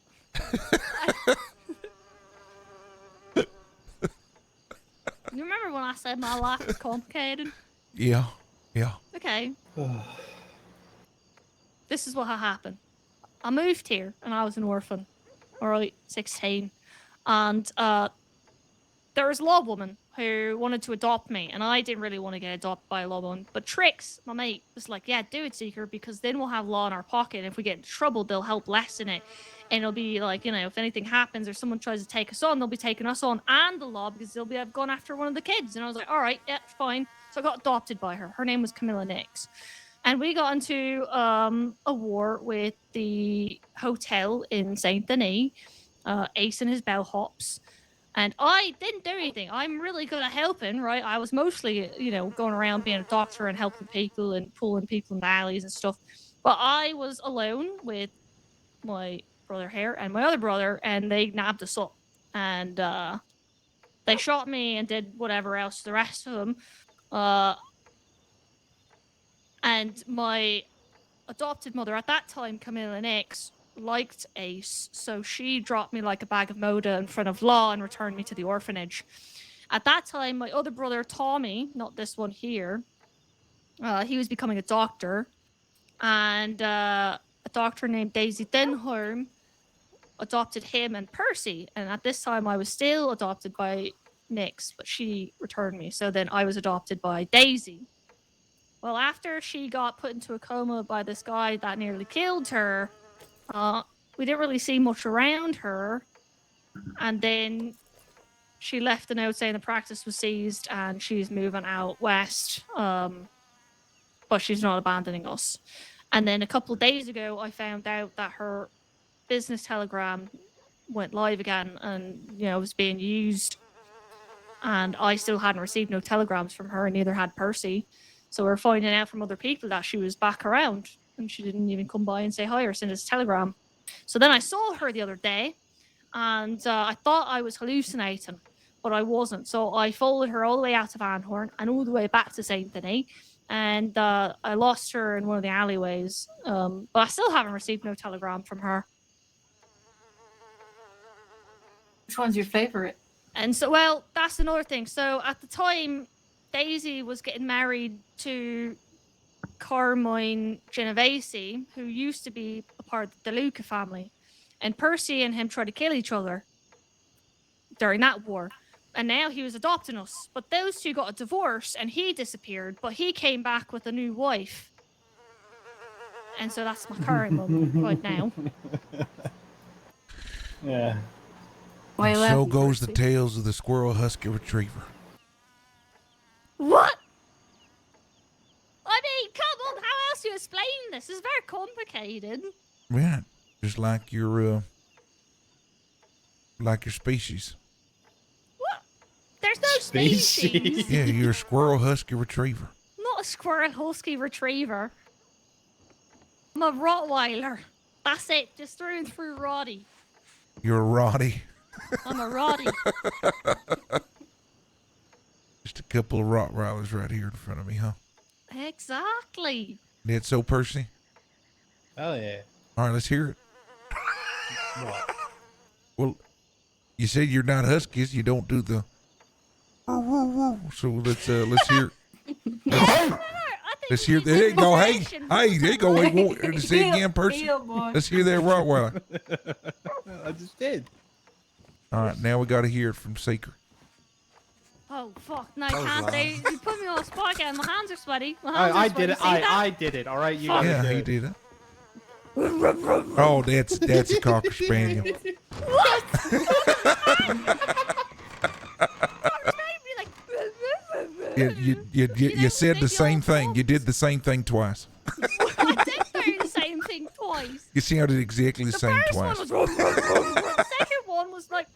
You remember when I said my life was complicated? Yeah, yeah. Okay. This is what had happened. I moved here and I was an orphan, or 16, and there was a law woman who wanted to adopt me, and I didn't really want to get adopted by a law woman. But Trix, my mate, was like, "Yeah, do it, Seeker, because then we'll have law in our pocket. And if we get into trouble, they'll help lessen it, and it'll be like, if anything happens or someone tries to take us on, they'll be taking us on and the law because they'll be have gone after one of the kids." And I was like, "All right, yeah, fine." So I got adopted by her. Her name was Camilla Nix. And we got into a war with the hotel in Saint Denis, Ace and his bellhops. And I didn't do anything. I'm really good at helping, right? I was mostly, going around being a doctor and helping people and pulling people in the alleys and stuff. But I was alone with my brother here and my other brother, and they nabbed us up. And they shot me and did whatever else to the rest of them. And my adopted mother at that time, Camilla Nix, liked Ace, so she dropped me like a bag of Moda in front of Law and returned me to the orphanage. At that time, my other brother, Tommy, not this one here, he was becoming a doctor, and a doctor named Daisy Denholm adopted him and Percy, and at this time I was still adopted by Nix, but she returned me, so then I was adopted by Daisy. Well, after she got put into a coma by this guy that nearly killed her, we didn't really see much around her. And then she left a note saying the practice was seized and she's moving out west. But she's not abandoning us. And then a couple of days ago, I found out that her business telegram went live again and, was being used. And I still hadn't received no telegrams from her, and neither had Percy. So we're finding out from other people that she was back around and she didn't even come by and say hi or send us a telegram. So then I saw her the other day and I thought I was hallucinating, but I wasn't. So I followed her all the way out to Van Horn and all the way back to Saint Denis. And I lost her in one of the alleyways. But I still haven't received no telegram from her. Which one's your favorite? And so, well, that's another thing. So at the time, Daisy was getting married to Carmine Genovese, who used to be a part of the DeLuca family. And Percy and him tried to kill each other during that war. And now he was adopting us. But those two got a divorce and he disappeared, but he came back with a new wife. And so that's my current mum right now. Yeah. Why And so goes the tales of the Squirrel Husky Retriever. What? I mean, come on, how else do you explain this? It's very complicated. Yeah, just like your species. What? They're There's no species. Yeah, you're a squirrel husky retriever. Not a squirrel husky retriever. I'm a Rottweiler. That's it. Just through and through Roddy. You're a Roddy. I'm a Roddy. Just a couple of Rottweilers right here in front of me, huh? Exactly. That's so, Percy? Hell yeah. All right, let's hear it. What? Well, you said you're not huskies. You don't do the. So let's hear. Let's hear. There you go. Hey, there you go. Wait, let's say it again, Percy. Let's hear that Rottweiler. I just did. All right, now we got to hear it from Seeker. Oh fuck! No, I can't do. You put me on the spot again. My hands are sweaty. My hands I are did sweaty. it. See that? I did it. All right, you guys Yeah, do he it. did it. Oh, that's a cocker spaniel. What? You said the same thing. You did the same thing twice. I did do the same thing twice. You sounded exactly the same First twice. one was. The second one was like.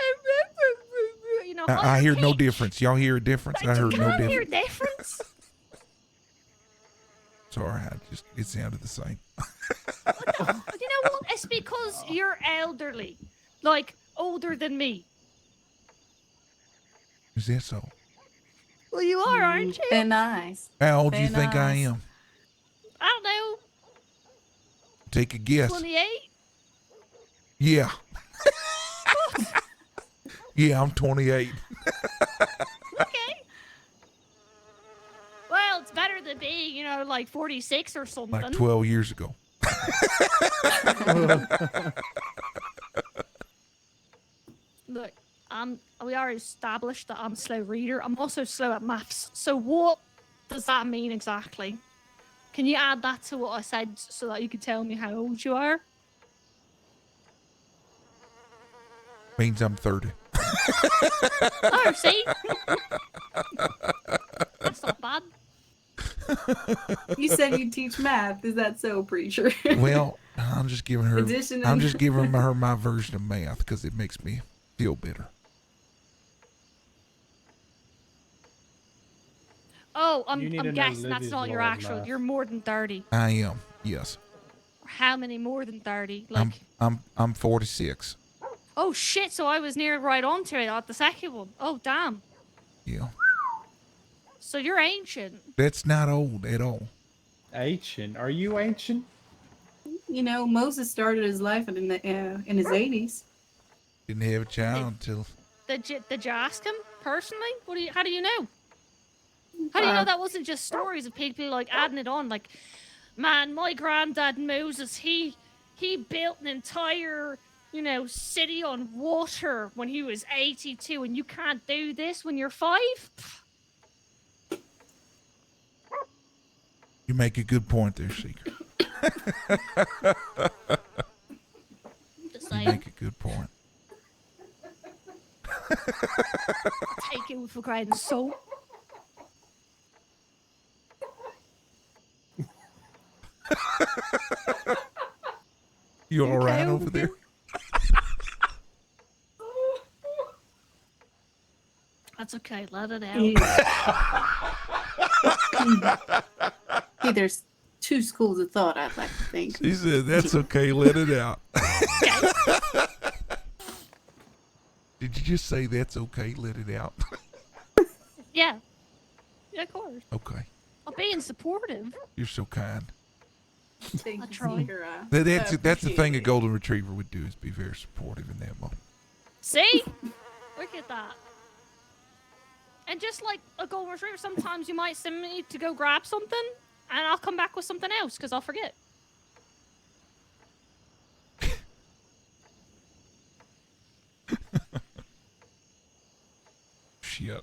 You know. I hear no high-pitched. difference. Y'all hear a difference? I heard You no can't hear difference. difference. Sorry, it sounded the same. You know what? It's because you're elderly, like older than me. Is that so? Well, you are, aren't you? They're nice. How old do you Very think I nice. am? I don't know. Take a guess. 28. Yeah. Yeah, I'm 28. Okay. Well, it's better than being, you know, like 46 or something. Like 12 years ago. Look, we already established that I'm a slow reader. I'm also slow at maths. So what does that mean exactly? Can you add that to what I said so that you can tell me how old you are? Means I'm 30. Oh, see? That's not bad. You said you teach math. Is that so, preacher? Well, I'm just giving her. Addition I'm and- just giving her my version of math because it makes me feel better. Oh, I'm You need to know guessing that's Livy's not your law of actual. math. You're more than 30. I am. Yes. How many more than 30? Like, I'm 46. oh shit! So I was near right onto it at the second one. Oh damn! Yeah. So you're ancient. That's not old at all. Ancient? Are you ancient? You know, Moses started his life in his 80s. Didn't have a child until. Did you ask him personally? How do you know? How do you know that wasn't just stories of people like adding it on? Like, man, my granddad Moses, he built an entire, you know, city on water when he was 82, and you can't do this when you're 5? You make a good point there, Seeker. Just You saying. make a good point. Take it with a grain of salt. You all Okay right over over there? That's okay. Let it out. Hey, there's two schools of thought, I'd like to think. She said, "That's okay. Let it out." Did you just say that's okay? Let it out. Yeah. Yeah, of course. Okay. I'm being supportive. You're so kind. Thank I you, try. Seeker. That's the appreciate thing a it. golden retriever would do is be very supportive in that moment. See? Look at that. And just like a golden retriever, sometimes you might send me to go grab something, and I'll come back with something else because I'll forget. Shit.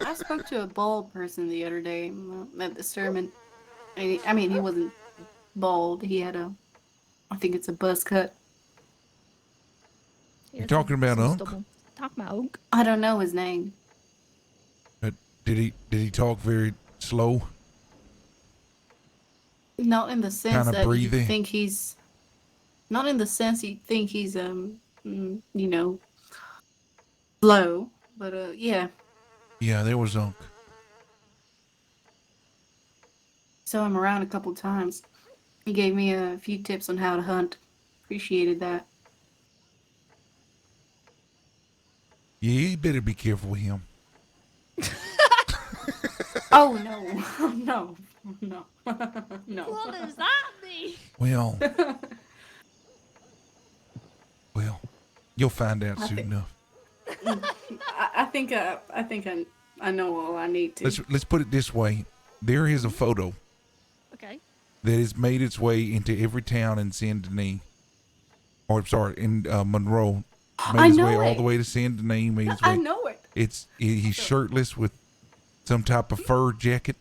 I spoke to a bald person the other day at the sermon. I mean, he wasn't bald. He had I think it's a buzz cut. You talking about Unc? Talking about Unc. I don't know his name. Did he talk very slow? Not in the sense Kinda that you breathy? think he's. Not in the sense you think he's you know, slow. But yeah. Yeah, there was Unc. Saw him around a couple times. He gave me a few tips on how to hunt. Appreciated that. Yeah, you better be careful with him. Oh no, no, no, no. What does that mean? Well, you'll find out I soon think- enough. I think I know all I need to. Let's put it this way: there is a photo Okay. that has made its way into every town in Saint Denis, or sorry, in Monroe. Made I its know way all it. the way to Saint Denis. Made its way. I know it. He's shirtless with some type of fur jacket.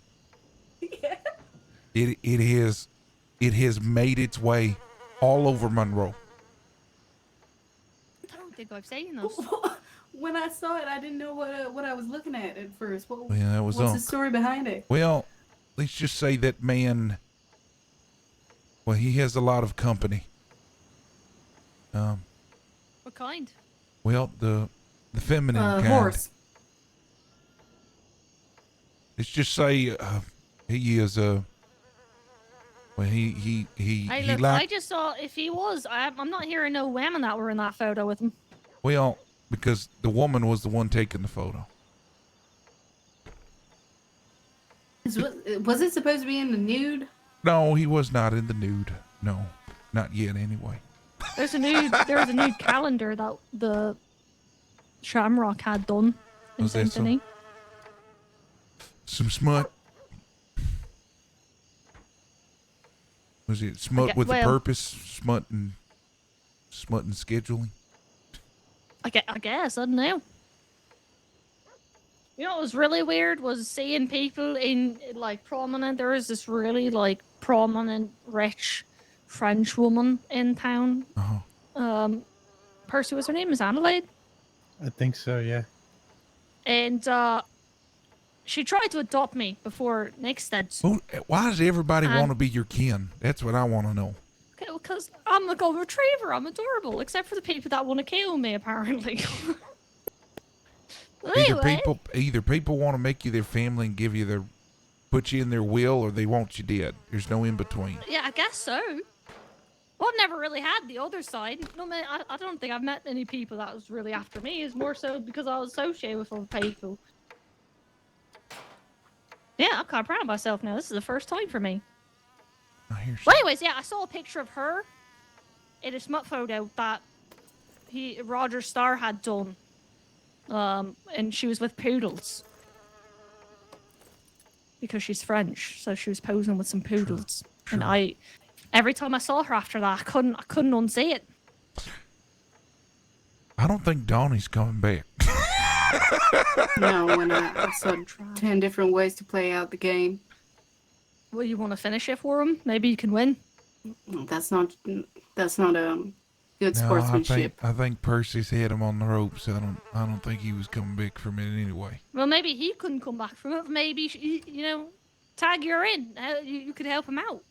Yeah. It has made its way all over Monroe. I don't think I've seen those. When I saw it, I didn't know what I was looking at first. Well, that was what's the Unc. story behind it? Well, let's just say that man. Well, he has a lot of company. What kind? Well, the feminine kind. Horse. Let's just say he is well, he Hey, look, I just saw if he was. I'm not hearing no women that were in that photo with him. well, because the woman was the one taking the photo. Was it supposed to be in the nude? No, he was not in the nude. No, not yet. Anyway. There's a nude calendar that the Shamrock had done in Was that so? Symphony. Some smut. Was it smut Okay, with a well- purpose? Smut and scheduling. I guess I don't know. You know what was really weird was seeing people in like prominent. There was this really like prominent rich French woman in town. Percy was her name, is Adelaide, I think so, yeah. and she tried to adopt me before Nixted. Why does everybody And- want to be your kin? That's what I want to know. Because I'm a golden retriever. I'm adorable, except for the people that want to kill me, apparently. Anyway, Either people want to make you their family and give you their, put you in their will, or they want you dead. There's no in between. yeah, I guess so. Well, I've never really had the other side. No, man, I don't think I've met any people that was really after me. It's more so because I was associated with other people. Yeah, I'm kind of proud of myself now. This is the first time for me. Well, anyways, yeah, I saw a picture of her in a smut photo that Roger Starr had done. And she was with poodles. Because she's French, so she was posing with some poodles. And every time I saw her after that, I couldn't unsee it. I don't think Donnie's coming back. No, when I saw 10 different ways to play out the game. Well, you want to finish it for him? Maybe you can win. That's not good No, sportsmanship. I think Percy's had him on the ropes. I don't think he was coming back from it anyway. Well, maybe he couldn't come back from it. Maybe, tag you're in. You could help him out.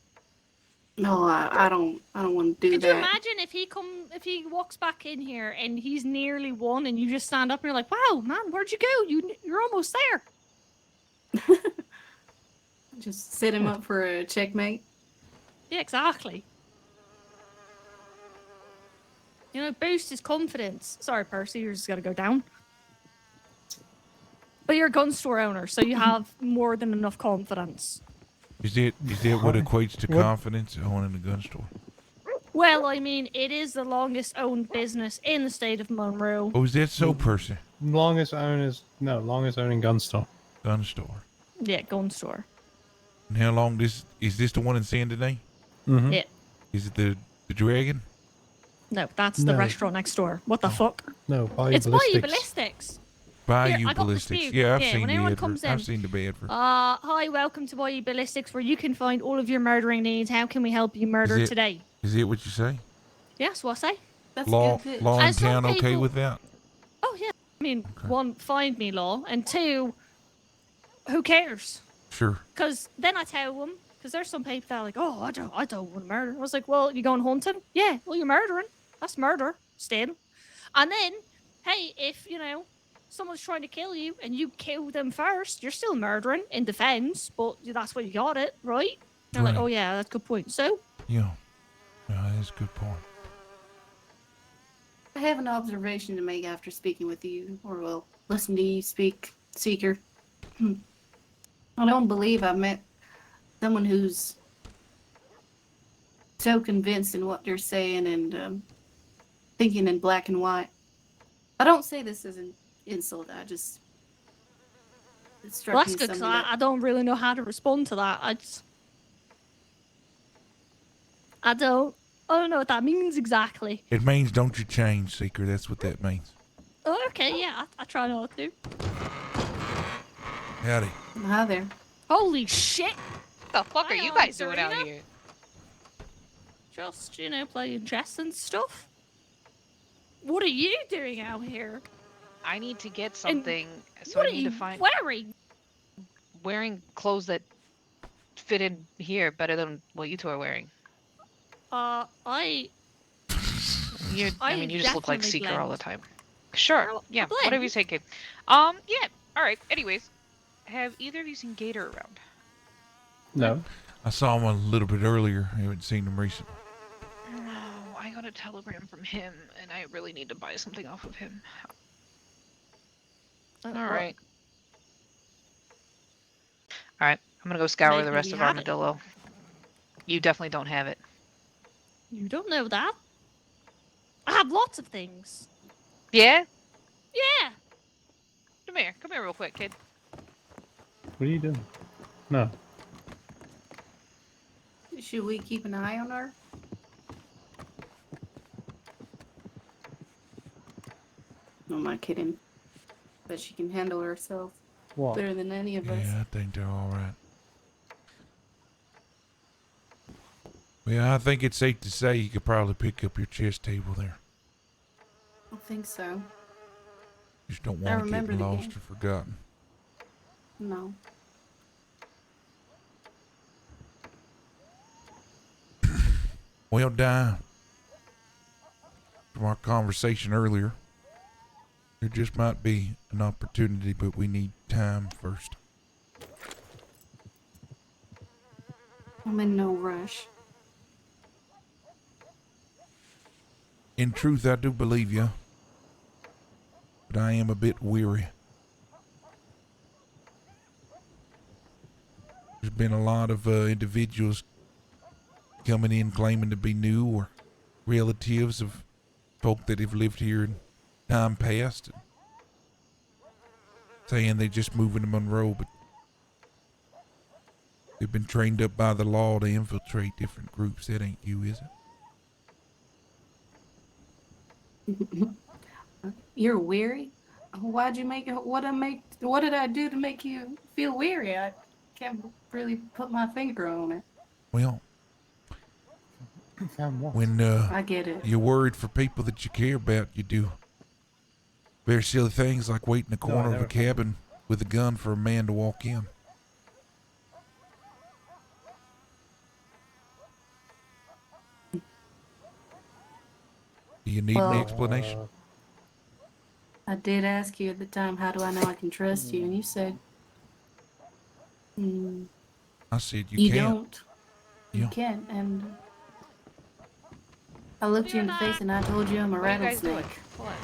No, I don't want to do Could that. you imagine if he walks back in here and he's nearly won and you just stand up and you're like, wow, man, where'd you go? You're almost there. Just set him up for a checkmate. Yeah, exactly. Boost his confidence. Sorry, Percy, you're just gonna go down. But you're a gun store owner, so you have more than enough confidence. Is that what equates to confidence? Owning a gun store. Well, I mean, it is the longest owned business in the state of Monroe. Oh, is that so, Percy? Longest owning gun store. Gun store. Yeah, gun store. And how long is this the one in San Denis? Mm-hmm. Yeah. Is it the Dragon? No, that's the No. restaurant next door. What the fuck? No, Bayou It's Ballistics. Bayou Ballistics. Bayou Here, I got the Ballistics. spew. Yeah, I've Yeah, seen when the anyone advert. comes in, I've seen the advert. Hi, welcome to Bayou Ballistics, where you can find all of your murdering needs. How can we help you murder Is it- today? Is it what you say? Yes, what I say? That's Law a good pitch. in And some town okay people- with that? Oh yeah. I mean, one, find me law, and two, who cares? Sure. Because then I tell them, because there's some people that are like, oh, I don't want to murder. I was like, well, you going hunting? Yeah. Well, you're murdering. That's murder. Still. And then, hey, if someone's trying to kill you and you kill them first, you're still murdering in defense, but that's where you got it, right? They're like, Right. oh yeah, that's a good point. So, Yeah. Yeah, that's a good point. I have an observation to make after speaking with you, or well, listen to you speak, Seeker. I don't believe I've met someone who's so convinced in what they're saying and thinking in black and white. I don't say this as an insult. I just it struck well, me that's as good because something I don't really know how to respond to that. I don't know what that means exactly. It means don't you change, Seeker. That's what that means. Oh, okay, yeah, I try not to. Howdy. Hi there. Holy shit! The fuck are you guys doing out here? Just, playing chess and stuff. What are you doing out here? I need to get something, so What I are need you to find wearing? clothes that fit in here better than what you two are wearing. I You just look like definitely Seeker all the blend. time. Sure, Well, yeah, I blend. whatever you say, kid. Yeah, all right. Anyways, have either of you seen Gator around? No. I saw him a little bit earlier. I haven't seen him recently. No, I got a telegram from him, and I really need to buy something off of him. All right. All right, I'm gonna go scour the Maybe rest we of have it. Armadillo. You definitely don't have it. You don't know that. I have lots of things. Yeah? Yeah. Come here real quick, kid. What are you doing? No. Should we keep an eye on her? I'm not kidding. But she can handle herself What? better than any of us. Yeah, I think they're all right. Well, I think it's safe to say you could probably pick up your chess table there. I think so. Just don't I want to remember get the lost game. or forgotten. No. Well, Di, from our conversation earlier, there just might be an opportunity, but we need time first. I'm in no rush. In truth, I do believe you, but I am a bit weary. There's been a lot of individuals coming in claiming to be new or relatives of folk that have lived here in time past, and saying they're just moving to Monroe, but they've been trained up by the law to infiltrate different groups. That ain't you, is it? You're weary? Why'd you make it? What did I do to make you feel weary? I can't really put my finger on it. Well, when I get it. you're worried for people that you care about, you do very silly things like wait in the No, I corner of a never cabin with a gun for a man to walk in. Do you need Well, any explanation? I did ask you at the time, how do I know I can trust you? And you said, I said you you can't. don't. You Yeah. can't. And I looked you in the face and I told you I'm a What are you guys doing? rattlesnake. What?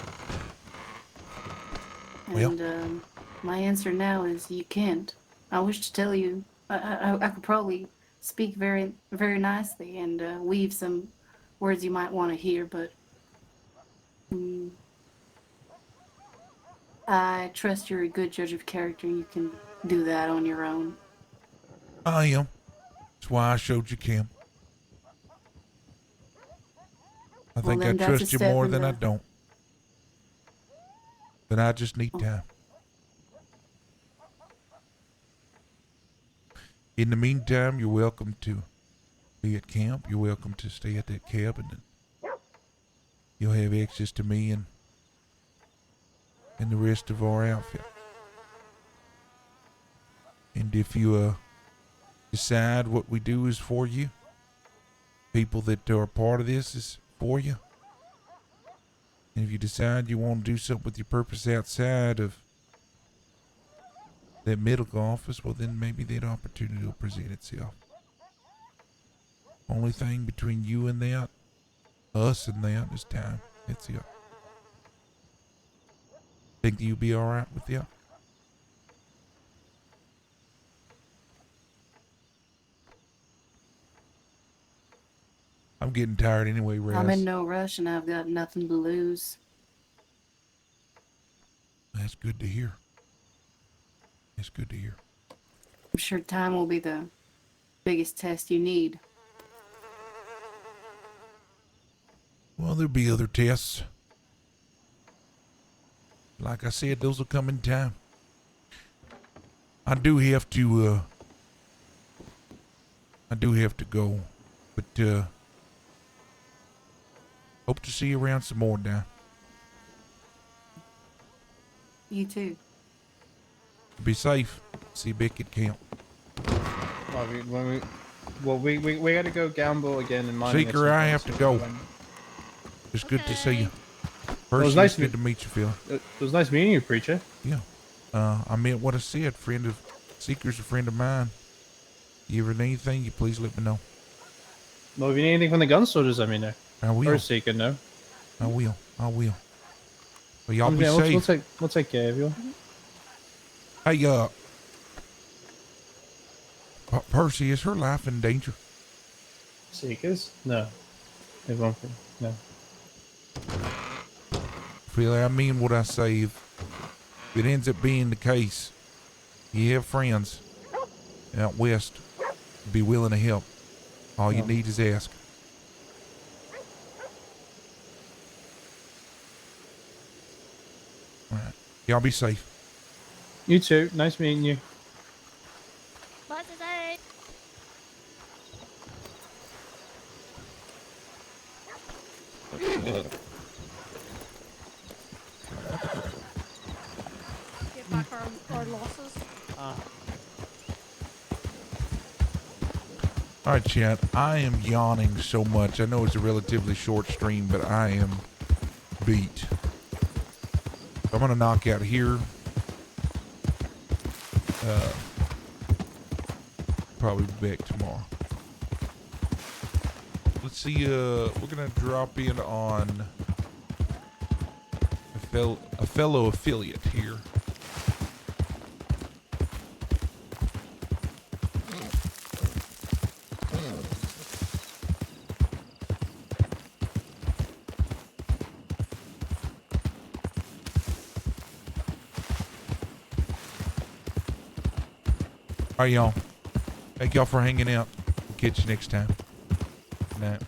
Well- And my answer now is you can't. I wish to tell you, I could probably speak very, very nicely and weave some words you might want to hear, but I trust you're a good judge of character. You can do that on your own. I am. That's why I showed you Kim. I think I then that's a trust you step more in than I the- don't. But I just need time. In the meantime, you're welcome to be at camp. You're welcome to stay at that cabin. And you'll have access to me and the rest of our outfit. And if you decide what we do is for you, people that are part of this is for you, And if you decide you want to do something with your purpose outside of that medical office, well, then maybe that opportunity will present itself. Only thing between you and that, us and that, is time. That's it. Think you'll be all right with that? I'm getting tired anyway, Raz. I'm in no rush and I've got nothing to lose. That's good to hear. That's good to hear. I'm sure time will be the biggest test you need. Well, there'll be other tests. Like I said, those will come in time. I do have to go, but hope to see you around some more now. You too. Be safe. See you back at camp. We gotta go gamble again in mining. Seeker, I have to go. It's good to see you. First, was nice it's good to meet you, Phil. It was nice meeting you, Preacher. Yeah. I meant what I said. Seeker's a friend of mine. You ever need anything, you please let me know. Well, if you need anything from the gun soldiers, let me know. I will. Or Seeker, no. I will. Well, y'all be safe. We'll take care of you. Hey, Percy, is her life in danger? Seekers? No. It won't be. No. Phil, I mean what I say. If it ends up being the case, you have friends out west, be willing to help. All you need is ask. All right. Y'all be safe. You too. Nice meeting you. What's it say? Get back our losses. All right, chat. I am yawning so much. I know it's a relatively short stream, but I am beat. I'm gonna knock out here. Probably be back tomorrow. Let's see. We're gonna drop in on a fellow affiliate here. All right, y'all. Thank y'all for hanging out. We'll catch you next time. Good night.